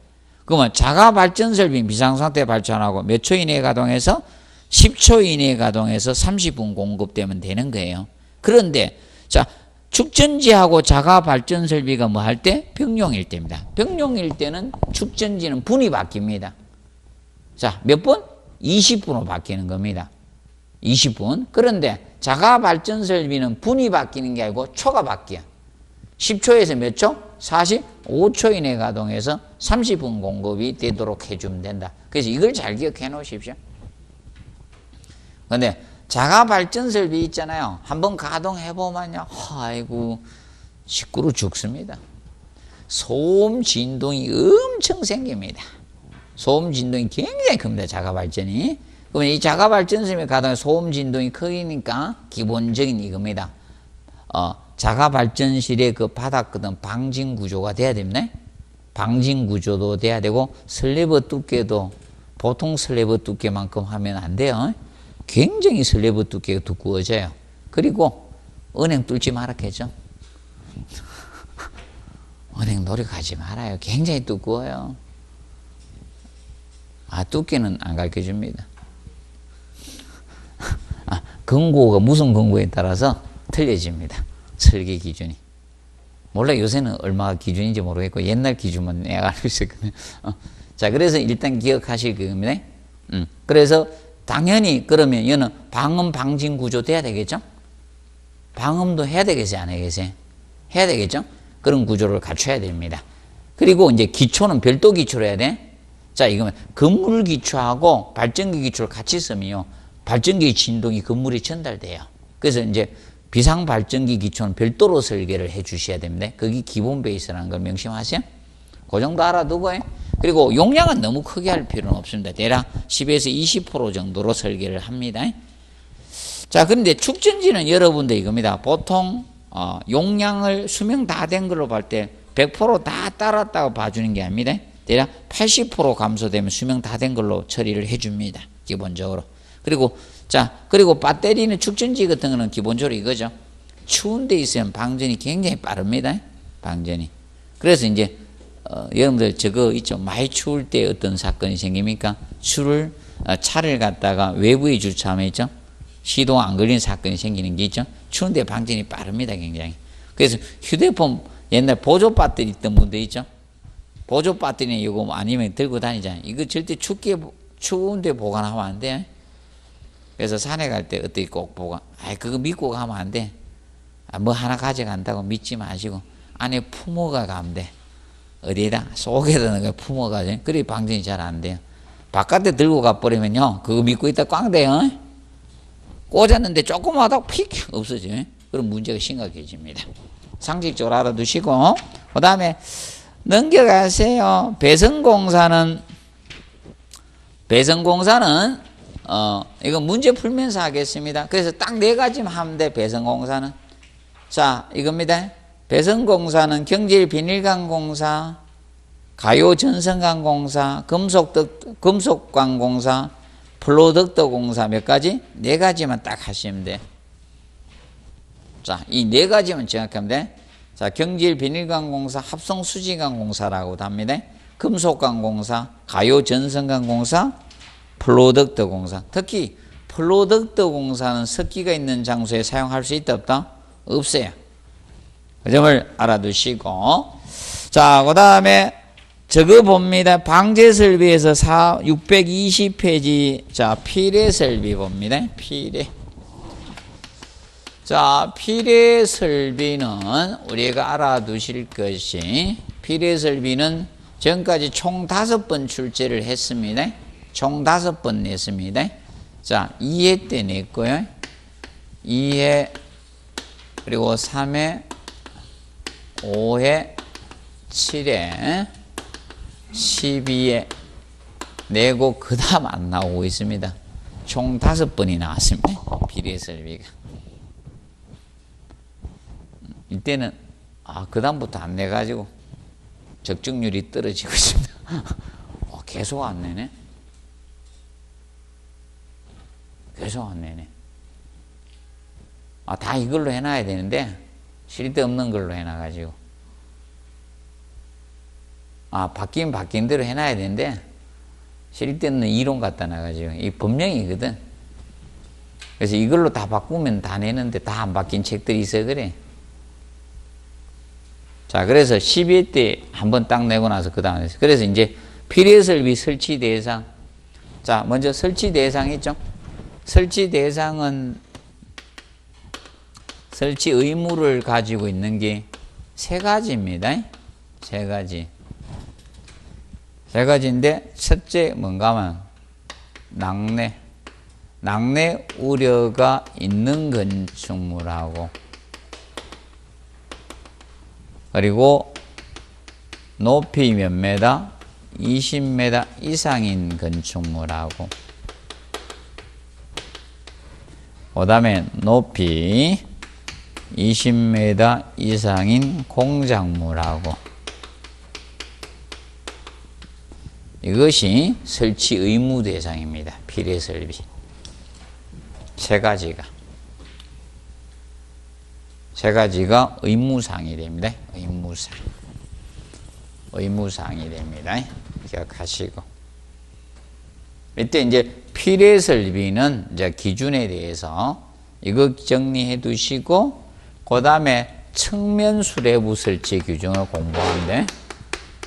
Speaker 1: 그러면 자가발전설비 비상사태 발전하고 몇 초 이내에 가동해서 10초 이내에 가동해서 30분 공급되면 되는 거예요. 그런데 자 축전지하고 자가발전설비가 뭐 할 때? 병용일 때입니다. 병용일 때는 축전지는 분이 바뀝니다. 자 몇 분? 20분으로 바뀌는 겁니다. 20분. 그런데 자가발전설비는 분이 바뀌는 게 아니고 초가 바뀌어. 10초에서 몇 초? 45초 이내에 가동해서 30분 공급이 되도록 해주면 된다. 그래서 이걸 잘 기억해 놓으십시오. 근데 자가발전설비 있잖아요. 한번 가동해보면요. 아이고 시끄러 죽습니다. 소음 진동이 엄청 생깁니다. 소음 진동이 굉장히 큽니다. 자가발전이. 그러면 이 자가발전설비 가동해 소음 진동이 크니까 기본적인 이겁니다. 자가발전실의 그 바닥거든 방진 구조가 돼야 됩니다. 방진 구조도 돼야 되고 슬래브 두께도 보통 슬래브 두께만큼 하면 안 돼요. 굉장히 슬래브 두께가 두꺼워져요. 그리고 은행 뚫지 말았겠죠. 은행 노력하지 말아요. 굉장히 두꺼워요. 두께는 안 가르쳐줍니다. 권고가 무슨 권고에 따라서 틀려집니다. 설계 기준이. 몰라 요새는 얼마가 기준인지 모르겠고 옛날 기준만 내가 알고 있었거든요. 자 그래서 일단 기억하실 겁니다. 그래서 당연히 그러면 얘는 방음 방진 구조 돼야 되겠죠? 방음도 해야 되겠어요? 안 해야겠어요? 해야 되겠죠? 그런 구조를 갖춰야 됩니다. 그리고 이제 기초는 별도 기초로 해야 돼. 자 이거면 건물 기초하고 발전기 기초를 같이 쓰면요 발전기 진동이 건물에 전달돼요. 그래서 이제 비상발전기 기초는 별도로 설계를 해 주셔야 됩니다. 그게 기본 베이스라는 걸 명심하세요. 그 정도 알아두고, 그리고 용량은 너무 크게 할 필요는 없습니다. 대략 10에서 20% 정도로 설계를 합니다. 자, 그런데 축전지는 여러분들 이겁니다. 보통 용량을 수명 다 된 걸로 볼 때 100%다 따랐다고 봐주는 게 아닙니다. 대략 80% 감소되면 수명 다 된 걸로 처리를 해줍니다. 기본적으로. 그리고 배터리는 축전지 같은 거는 기본적으로 이거죠. 추운 데 있으면 방전이 굉장히 빠릅니다. 방전이. 그래서 이제 여러분들 저거 있죠. 많이 추울 때 어떤 사건이 생깁니까? 차를 갖다가 외부에 주차하면 있죠. 시동 안 걸리는 사건이 생기는 게 있죠. 추운데 방전이 빠릅니다. 굉장히. 그래서 휴대폰 옛날 보조 배터리 있던 분들 있죠. 보조 배터리는 이거 아니면 들고 다니잖아요. 이거 절대 추운데 보관하면 안 돼. 그래서 산에 갈 때 어떻게 꼭 그거 믿고 가면 안 돼. 뭐 하나 가져간다고 믿지 마시고 안에 품어가 가면 돼. 어디에다? 속에다 넣어 품어가지고. 그래 방전이 잘 안 돼요. 바깥에 들고 가버리면요. 그거 믿고 있다 꽝 돼요. 꽂았는데 조금 하다가 픽 없어져요. 그럼 문제가 심각해집니다. 상식적으로 알아두시고, 그 다음에 넘겨가세요. 배선공사는 이거 문제 풀면서 하겠습니다. 그래서 딱 4가지만 하면 돼. 배선공사는. 자, 이겁니다. 배선공사는 경질비닐강공사, 가요전선강공사, 금속광공사, 플로덕터공사 몇 가지? 4가지만 딱 하시면 돼. 자, 이 4가지만 정확하면 돼. 자, 경질비닐강공사, 합성수지강공사라고도 합니다. 금속강공사, 가요전선강공사, 플로덕터공사. 특히 플로덕터공사는 습기가 있는 장소에 사용할 수 있다 없다? 없어요. 그 점을 알아두시고, 자, 그 다음에 저거 봅니다. 방제설비에서 620페이지. 자, 필해설비 봅니다. 자, 필해설비는 우리가 알아두실 것이, 필해설비는 지금까지 총 5번 출제를 했습니다. 총 5번 냈습니다. 자, 2회 때 냈고요. 2회, 그리고 3회, 5회, 7회, 12회 내고 그 다음 안 나오고 있습니다. 총 5번이 나왔습니다. 비례설비가. 이때는 그 다음부터 안 내가지고 적중률이 떨어지고 있습니다. 계속 안 내네. 계속 안 내네. 다 이걸로 해놔야 되는데 쓸데없는 걸로 해놔가지고 바뀐 대로 해놔야 되는데 쓸데없는 이론 갖다 놔가지고 이 법령이거든. 그래서 이걸로 다 바꾸면 다 내는데 다 안 바뀐 책들이 있어 그래. 자, 그래서 12회 때 한번 딱 내고 나서 그 다음에 그래서 이제 필해설비 설치 대상. 자, 먼저 설치 대상 있죠. 설치 대상은 설치 의무를 가지고 있는 게 3가지입니다. 3가지. 3가지인데 첫째 뭔가 하면 낙내 우려가 있는 건축물하고, 그리고 높이 몇 메다? 20m 이상인 건축물하고, 그 다음에 높이 20m 이상인 공작물하고, 이것이 설치 의무 대상입니다. 필해설비. 3가지가 의무사항이 됩니다. 의무사항이 됩니다. 기억하시고. 이때 이제 필해설비는 이제 기준에 대해서 이거 정리해 두시고, 그 다음에 측면 수레부 설치 규정을 공부하는데,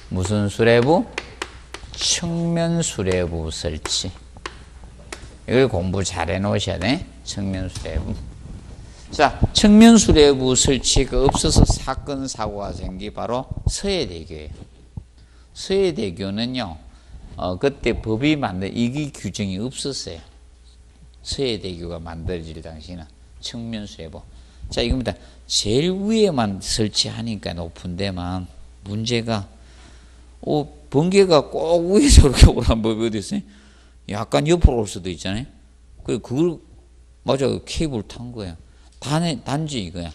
Speaker 1: 무슨 수레부? 측면 수레부 설치. 이걸 공부 잘 해 놓으셔야 돼. 측면 수레부. 자, 측면 수레부 설치가 없어서 사건 사고가 생기 바로 서해대교예요. 서해대교는요, 그때 법이 이게 규정이 없었어요. 서해대교가 만들어질 당시는 측면 수레부. 자, 이겁니다. 제일 위에만 설치하니까 높은 데만 문제가 번개가 꼭 위에서 이렇게 오란 법이 어디 있어요? 약간 옆으로 올 수도 있잖아요. 그걸 맞아 케이블 탄 거야. 단지 이거야.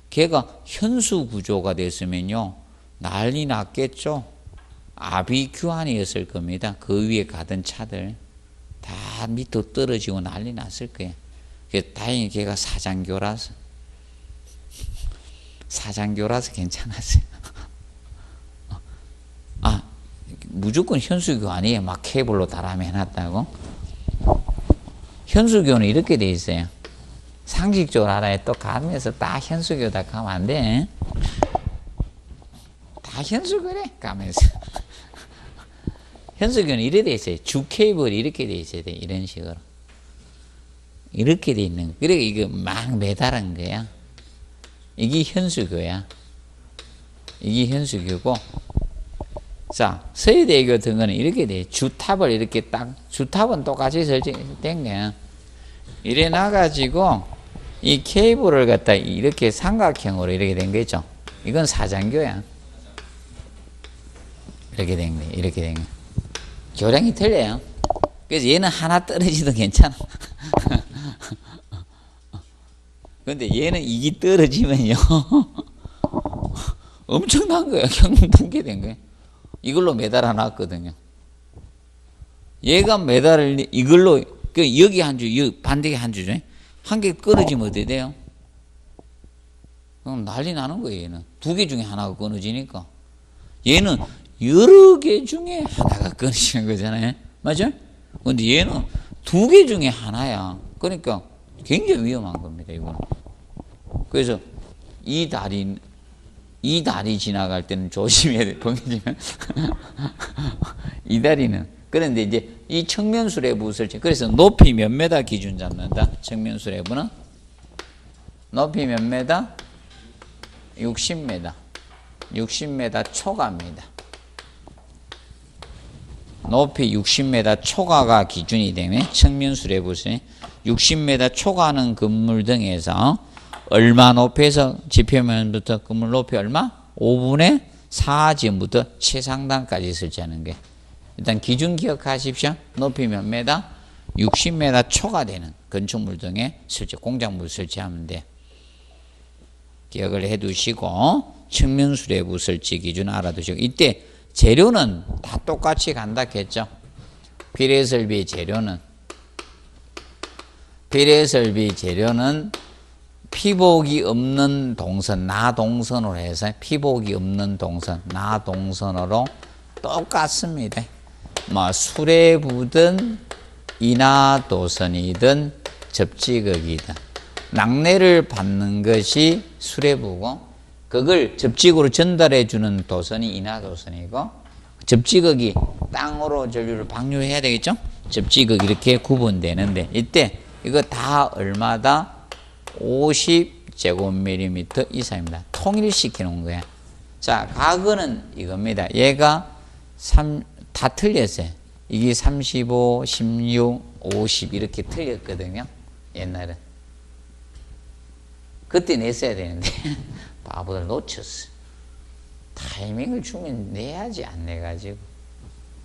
Speaker 1: 걔가 현수 구조가 됐으면요 난리 났겠죠. 아비규환이었을 겁니다. 그 위에 가던 차들 다 밑으로 떨어지고 난리 났을 거예요. 다행히 걔가 사장교라서 괜찮았어요. 무조건 현수교 아니에요. 막 케이블로 달아매 해놨다고. 현수교는 이렇게 돼 있어요. 상식적으로 알아야 또 가면서 다 현수교다 가면 안 돼. 다 현수교래 가면서. 현수교는 이렇게 돼 있어요. 주 케이블이 이렇게 돼 있어야 돼. 이런 식으로. 이렇게 돼 있는. 그래 이거 막 매달은 거야. 이게 현수교야. 이게 현수교고. 자, 서해대교 같은 거는 이렇게 돼. 주탑을 이렇게 주탑은 똑같이 설치된 거야. 이래 놔가지고, 이 케이블을 갖다 이렇게 삼각형으로 이렇게 된 거죠. 이건 사장교야. 이렇게 된 거야. 이렇게 된 거야. 교량이 틀려요. 그래서 얘는 하나 떨어지도 괜찮아. 근데 얘는 이게 떨어지면요. 엄청난 거야. 경륜 붕괴된 거야. 이걸로 매달아 놨거든요. 얘가 매달을 이걸로 여기 한 주, 여기 반대에 한 주죠. 한 개 끊어지면 어떻게 돼요? 그럼 난리 나는 거예요. 얘는 두 개 중에 하나가 끊어지니까. 얘는 여러 개 중에 하나가 끊어지는 거잖아요. 맞아요? 근데 얘는 두 개 중에 하나야. 그러니까 굉장히 위험한 겁니다. 이거는. 그래서 이 다리 지나갈 때는 조심해야 돼. 번개지면. 이 다리는. 그런데 이제 이 측면 수레부 설치. 그래서 높이 몇 메다 기준 잡는다. 측면 수레부는 높이 몇 메다? 60m. 60m 초과입니다. 높이 60m 초과가 기준이 되면 측면 수레부는 60m 초과하는 건물 등에서 얼마 높이에서 지표면부터 건물 높이 얼마? 5분의 4 지점부터 최상단까지 설치하는 게 일단 기준 기억하십시오. 높이 몇 메다? 60m 초과되는 건축물 등에 설치, 공작물 설치하면 돼. 기억을 해두시고 측면 수레부 설치 기준 알아두시고 이때 재료는 다 똑같이 간다 했죠. 비례설비 재료는 피복이 없는 동선, 나동선으로 해서 피복이 없는 동선, 나동선으로 똑같습니다. 뭐 수레부든 인하도선이든 접지극이든 낙뢰를 받는 것이 수레부고 그걸 접지극으로 전달해 주는 도선이 인하도선이고 접지극이 땅으로 전류를 방류해야 되겠죠? 접지극 이렇게 구분되는데 이때 이거 다 얼마다? 50제곱밀리미터 이상입니다. 통일시켜 놓은 거야. 자, 각은 이겁니다. 얘가 다 틀렸어요. 이게 35, 16, 50 이렇게 틀렸거든요. 옛날은. 그때 냈어야 되는데 바보들 놓쳤어. 타이밍을 주면 내야지 안 내가지고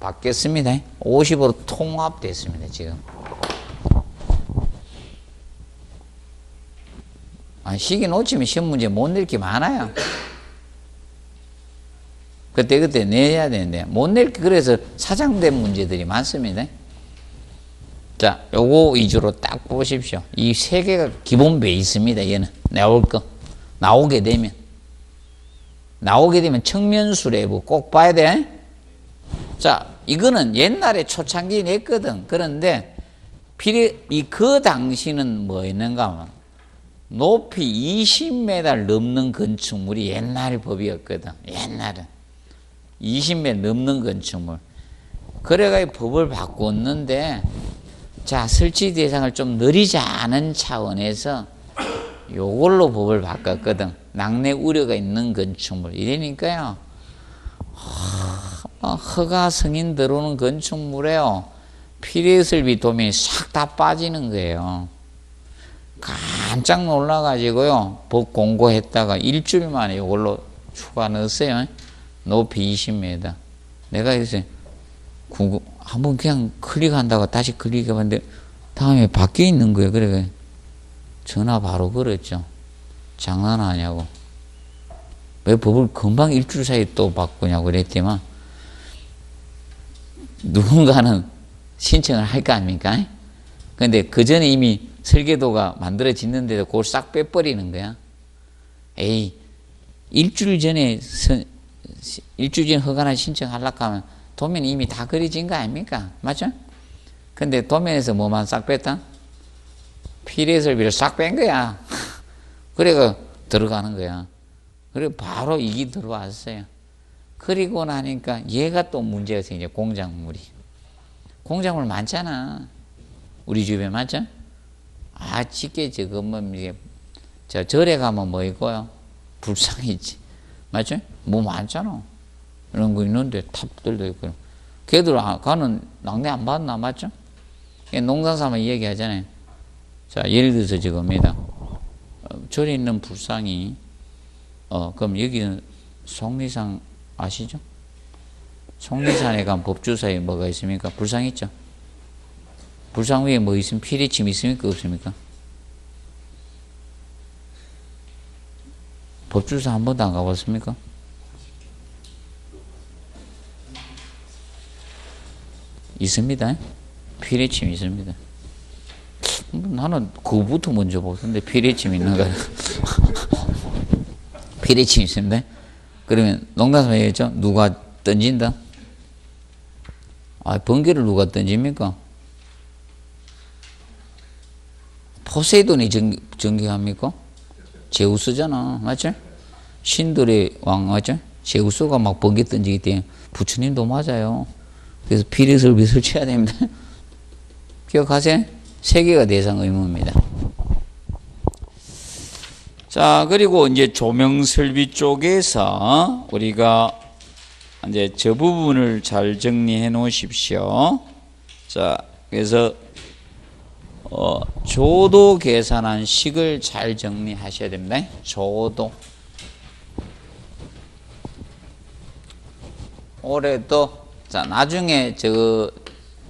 Speaker 1: 바뀌었습니다. 50으로 통합됐습니다. 지금. 시기 놓치면 시험 문제 못 낼 게 많아요. 그때 내야 되는데 못 낼 게 그래서 사장된 문제들이 많습니다. 자, 요거 위주로 딱 보십시오. 이 세 개가 기본 베이스입니다. 얘는 나오게 되면 측면 수레부 꼭 봐야 돼. 자, 이거는 옛날에 초창기에 냈거든. 그런데 그 당시는 뭐 있는가 하면 높이 20m 넘는 건축물이 옛날 법이었거든. 옛날은 20m 넘는 건축물. 그래가지고 법을 바꿨는데 자, 설치 대상을 좀 늘리자는 차원에서 요걸로 법을 바꿨거든. 낙뢰 우려가 있는 건축물. 이러니까요. 허가 승인 들어오는 건축물에요. 피레설비 도면이 싹 다 빠지는 거예요. 깜짝 놀라가지고요. 법 공고했다가 일주일 만에 이걸로 추가 넣었어요. 높이 20m. 내가 그래서 한번 그냥 클릭한다고 다시 클릭해봤는데 다음에 바뀌어 있는 거예요. 그래 전화 바로 걸었죠. 장난하냐고. 왜 법을 금방 일주일 사이에 또 바꾸냐고 그랬더만 누군가는 신청을 할 거 아닙니까? 근데 그 전에 이미 설계도가 만들어졌는데도 그걸 싹 빼버리는 거야. 에이, 일주일 전에 허가나 신청하려고 하면 도면 이미 다 그려진 거 아닙니까? 맞죠? 근데 도면에서 뭐만 싹 뺐다? 피레설비를 싹 뺀 거야. 그래가 들어가는 거야. 그리고 바로 이게 들어왔어요. 그리고 나니까 얘가 또 문제가 생겨. 공작물이. 공작물 많잖아. 우리 주변에 맞죠? 집게 저거 뭐 이게 저 절에 가면 뭐 있고요? 불상이지. 맞죠? 뭐 많잖아. 이런 거 있는데 탑들도 있고. 걔들 가는 낙내 안 받나 맞죠? 농산사만 이야기하잖아요. 자, 예를 들어서 저겁니다. 절에 있는 불상이 그럼 여기는 속리산 아시죠? 속리산에 가면 법주사에 뭐가 있습니까? 불상 있죠? 불상 위에 뭐 있으면 피리침 있습니까? 없습니까? 법주사 한 번도 안 가봤습니까? 있습니다. 피리침 있습니다. 나는 그거부터 먼저 보던데 피리침 있는가? 피리침 있습니다. 그러면 농담삼아 얘기했죠? 누가 던진다? 번개를 누가 던집니까? 포세이돈이 전개합니까? 제우스잖아. 맞죠? 신들의 왕, 맞죠? 제우스가 막 번개 던지기 때문에 부처님도 맞아요. 그래서 피리설비 설치해야 됩니다. 기억하세요? 세 개가 대상 의무입니다. 자, 그리고 이제 조명 설비 쪽에서 우리가 이제 저 부분을 잘 정리해 놓으십시오. 자, 그래서 조도 계산한 식을 잘 정리하셔야 됩니다. 조도. 올해도 자, 나중에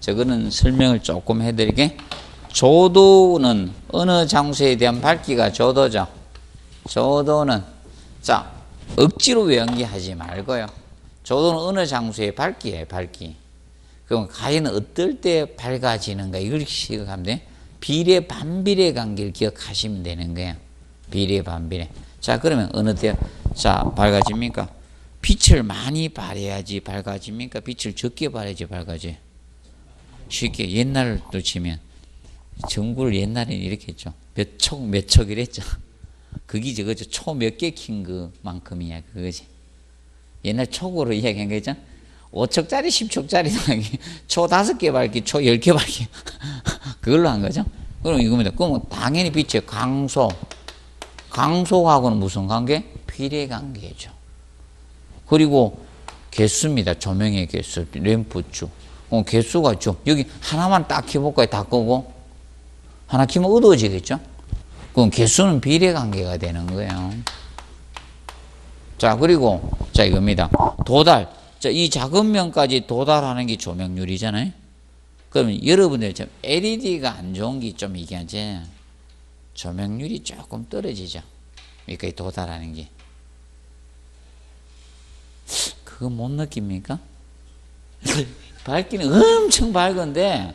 Speaker 1: 저거는 설명을 조금 해드리게. 조도는 어느 장소에 대한 밝기가 조도죠. 조도는 자, 억지로 외우기 하지 말고요. 조도는 어느 장소의 밝기예요. 밝기. 그럼 과연 어떨 때 밝아지는가 이걸 생각하면 돼. 비례 반비례 관계를 기억하시면 되는 거예요. 비례 반비례. 자, 그러면 어느 때 밝아집니까? 빛을 많이 발해야지 밝아집니까? 빛을 적게 발해야지 밝아져요. 쉽게 옛날로 치면 전구를 옛날에는 이렇게 했죠. 몇 척 이랬죠. 그게 저거죠. 초 몇 개 킨 그만큼이야. 그거지. 옛날 촉으로 이야기한 거죠. 5척짜리 10척짜리 초 5개 밝기 초 10개 밝기 그걸로 한 거죠. 그럼 이겁니다. 그러면 당연히 빛의 강소하고는 무슨 관계? 비례 관계죠. 그리고 개수입니다. 조명의 개수, 램프주. 개수가 있죠. 여기 하나만 딱 켜볼까요? 다 끄고 하나 켜면 어두워지겠죠. 그럼 개수는 비례 관계가 되는 거예요. 자, 그리고 자 이겁니다. 도달. 자, 이 작은 면까지 도달하는 게 조명률이잖아요. 그러면 여러분들 좀 LED가 안 좋은 게 좀 이게 이제 조명률이 조금 떨어지죠. 여기까지 도달하는 게. 그거 못 느낍니까? 밝기는 엄청 밝은데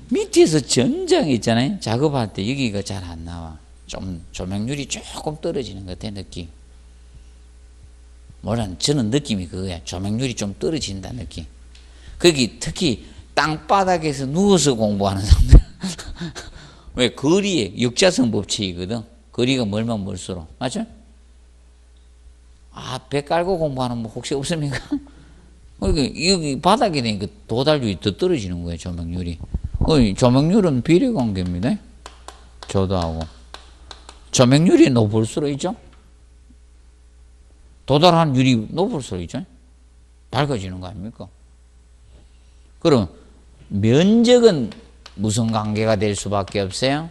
Speaker 1: 밑에서 전장이 있잖아요. 작업할 때 여기가 잘 안 나와. 좀 조명률이 조금 떨어지는 것 같아, 느낌. 저는 느낌이 그거야. 조명률이 좀 떨어진다 느낌. 거기 특히 땅바닥에서 누워서 공부하는 사람들. 왜? 거리에 역자성 법칙이거든. 거리가 멀면 멀수록. 맞죠? 배 깔고 공부하는 분 혹시 없습니까? 여기 바닥에 되니까 도달률이 더 떨어지는 거예요, 조명률이. 조명률은 비례관계입니다. 조도하고. 조명률이 높을수록 있죠? 도달하는 율이 높을수록 있죠? 밝아지는 거 아닙니까? 그럼 면적은 무슨 관계가 될 수밖에 없어요?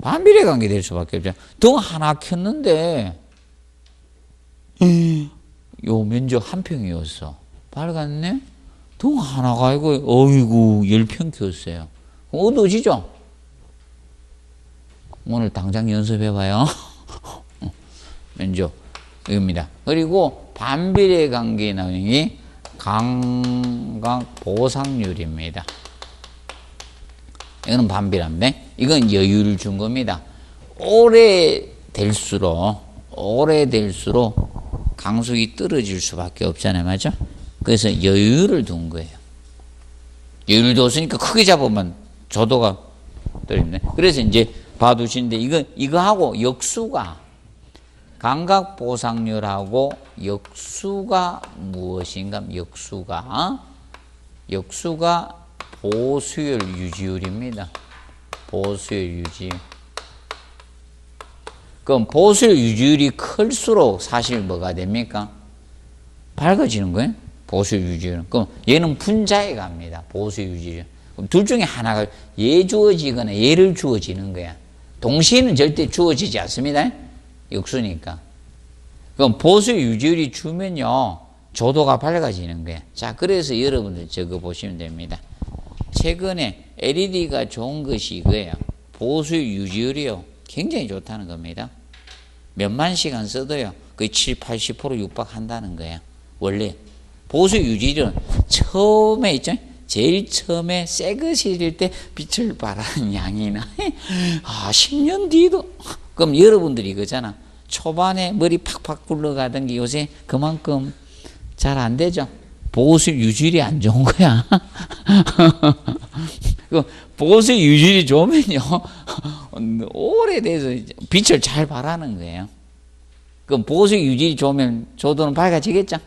Speaker 1: 반비례 관계 될 수밖에 없죠. 등 하나 켰는데 요 면적 한 평이었어. 밝았네? 등 하나가 아니고 어이구 10평 켰어요. 어두워지죠? 오늘 당장 연습해봐요. 면적 이겁니다. 그리고 반비례 관계 나오는 감각보상률입니다. 이거는 반비례인데 이건 여유를 준 겁니다. 오래될수록 강속이 떨어질 수밖에 없잖아요. 맞죠? 그래서 여유를 둔 거예요. 여유를 뒀으니까 크게 잡으면 저도가 떨어지네. 그래서 이제 봐두시는데 이거하고 역수가 감각보상률하고 역수가 무엇인가? 역수가 보수율 유지율입니다. 보수율 유지율. 그럼 보수율 유지율이 클수록 사실 뭐가 됩니까? 밝아지는 거예요. 보수율 유지율. 그럼 얘는 분자에 갑니다. 보수율 유지율. 그럼 둘 중에 하나가 얘 주어지거나 얘를 주어지는 거야. 동시에는 절대 주어지지 않습니다. 역수니까. 그럼 보수율 유지율이 주면요 조도가 밝아지는 거야. 자, 그래서 여러분들 적어 보시면 됩니다. 최근에 LED가 좋은 것이 이거예요. 보수율 유지율이요 굉장히 좋다는 겁니다. 몇만 시간 써도요 거의 70, 80% 육박한다는 거예요. 원래 보수율 유지율은 처음에 있죠. 제일 처음에 새 것일 때 빛을 발하는 양이나 10년 뒤도 그럼 여러분들이 이거잖아. 초반에 머리 팍팍 굴러가던 게 요새 그만큼 잘 안 되죠. 보수율 유지율이 안 좋은 거야. 보수율 유지율이 좋으면요 오래돼서 빛을 잘 발하는 거예요. 그럼 보수율 유지율이 좋으면 조도는 밝아지겠죠.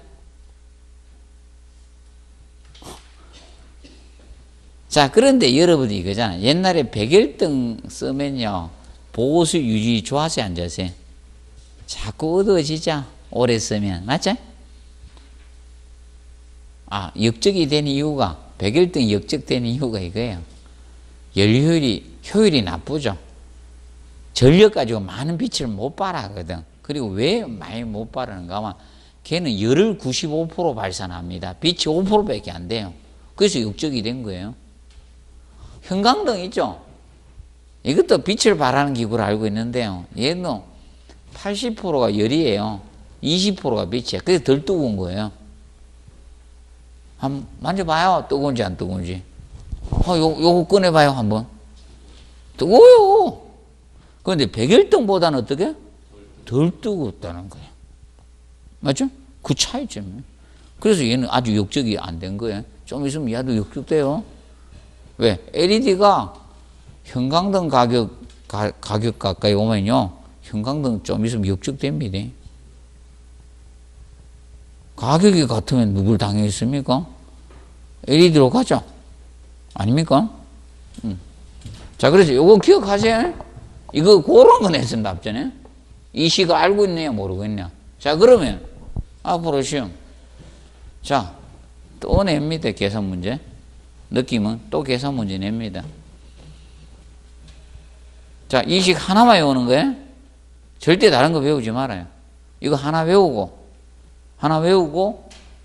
Speaker 1: 자, 그런데 여러분이 이거잖아. 옛날에 백열등 쓰면요 보수율 유지율이 좋아서 안 좋았어요? 자꾸 어두워지죠. 오래 쓰면. 맞죠? 역적이 되는 이유가 백열등이 역적되는 이유가 이거예요. 효율이 나쁘죠. 전력 가지고 많은 빛을 못 발하거든. 그리고 왜 많이 못 발하는가 하면 걔는 열을 95% 발산합니다. 빛이 5%밖에 안 돼요. 그래서 역적이 된 거예요. 형광등 있죠? 이것도 빛을 발하는 기구를 알고 있는데요. 얘는 80%가 열이에요. 20%가 빛이야. 그래서 덜 뜨거운 거예요. 한번 만져봐요. 뜨거운지 안 뜨거운지. 요거 꺼내봐요. 한번. 뜨거워요. 그런데 백열등보다는 어떻게? 덜 뜨겁다는 거예요. 맞죠? 그 차이점이에요. 그래서 얘는 아주 역적이 안 된 거예요. 좀 있으면 얘도 역적돼요. 왜? LED가 형광등 가격 가까이 오면요. 형광등 좀 있으면 역적됩니다. 가격이 같으면 누굴 당했습니까? LED로 가죠. 아닙니까? 자, 그래서 요거 기억하세요. 이거 그런 거 냈습니다. 앞전에. 이 시가 알고 있느냐 모르고 있냐. 자, 그러면 앞으로 시험. 자, 또 냅니다. 계산 문제. 느낌은 또 계산 문제 냅니다. 자, 이 식 하나만 외우는 거예요. 절대 다른 거 외우지 말아요. 이거 하나 외우고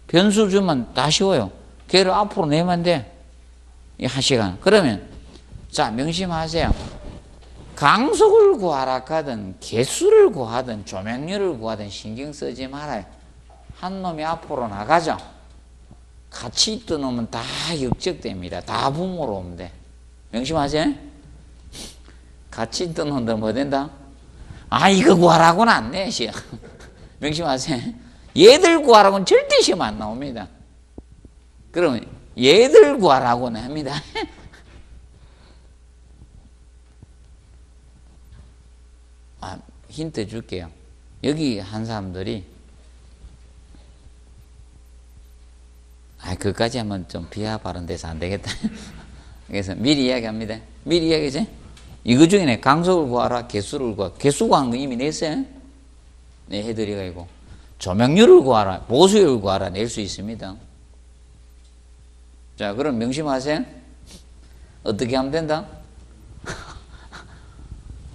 Speaker 1: 변수 주면 다 쉬워요. 걔를 앞으로 내면 돼. 이 1시간. 그러면 자, 명심하세요. 강속을 구하라 하든 개수를 구하든 조명률을 구하든 신경 쓰지 말아요. 한 놈이 앞으로 나가죠. 같이 있던 놈은 다 역적됩니다. 다 부모로 오면 돼. 명심하세요. 같이 있던 놈들 뭐 된다? 이거 구하라고는 안 내, 시험. 명심하세요. 얘들 구하라고는 절대 시험 안 나옵니다. 그러면 얘들 구하라고는 합니다. 힌트 줄게요. 여기 한 사람들이 그까지 하면 좀 비하 발언돼서 안 되겠다. 그래서 미리 이야기합니다. 미리 이야기지? 이거 중에 강속을 구하라, 개수를 구하라. 개수 구하는 거 이미 냈어요. 네, 해드리고. 조명률을 구하라, 보수율을 구하라 낼 수 있습니다. 자, 그럼 명심하세요. 어떻게 하면 된다?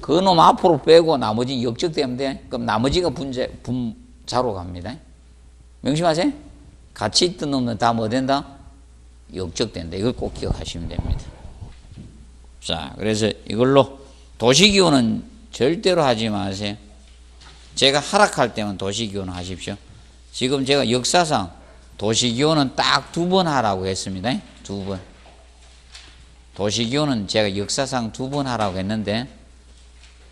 Speaker 1: 그놈 앞으로 빼고 나머지 역적되면 돼. 그럼 나머지가 분자로 갑니다. 명심하세요? 같이 있던 놈은 다 뭐 된다? 역적된다. 이걸 꼭 기억하시면 됩니다. 자, 그래서 이걸로 도시기호는 절대로 하지 마세요. 제가 하락할 때만 도시기호는 하십시오. 지금 제가 역사상 도시기호는 딱 2번 하라고 했습니다. 2번. 도시기호는 제가 역사상 2번 하라고 했는데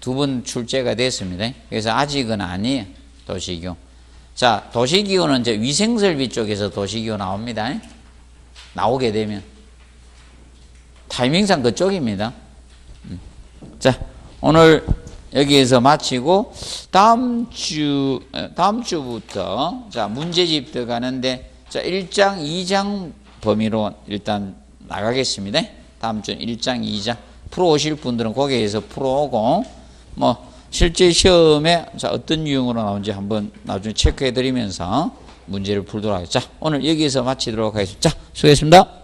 Speaker 1: 2번 출제가 됐습니다. 그래서 아직은 아니에요. 도시기호. 자, 도시기호는 이제 위생설비 쪽에서 도시기호 나옵니다. 나오게 되면 타이밍상 그쪽입니다. 자, 오늘 여기에서 마치고 다음 주부터 자, 문제집 들어가는데 자, 1장, 2장 범위로 일단 나가겠습니다. 다음 주는 1장, 2장 풀어 오실 분들은 거기에서 풀어 오고 뭐 실제 시험에 자, 어떤 유형으로 나온지 한번 나중에 체크해 드리면서 문제를 풀도록 하겠습니다. 자, 오늘 여기에서 마치도록 하겠습니다. 자, 수고했습니다.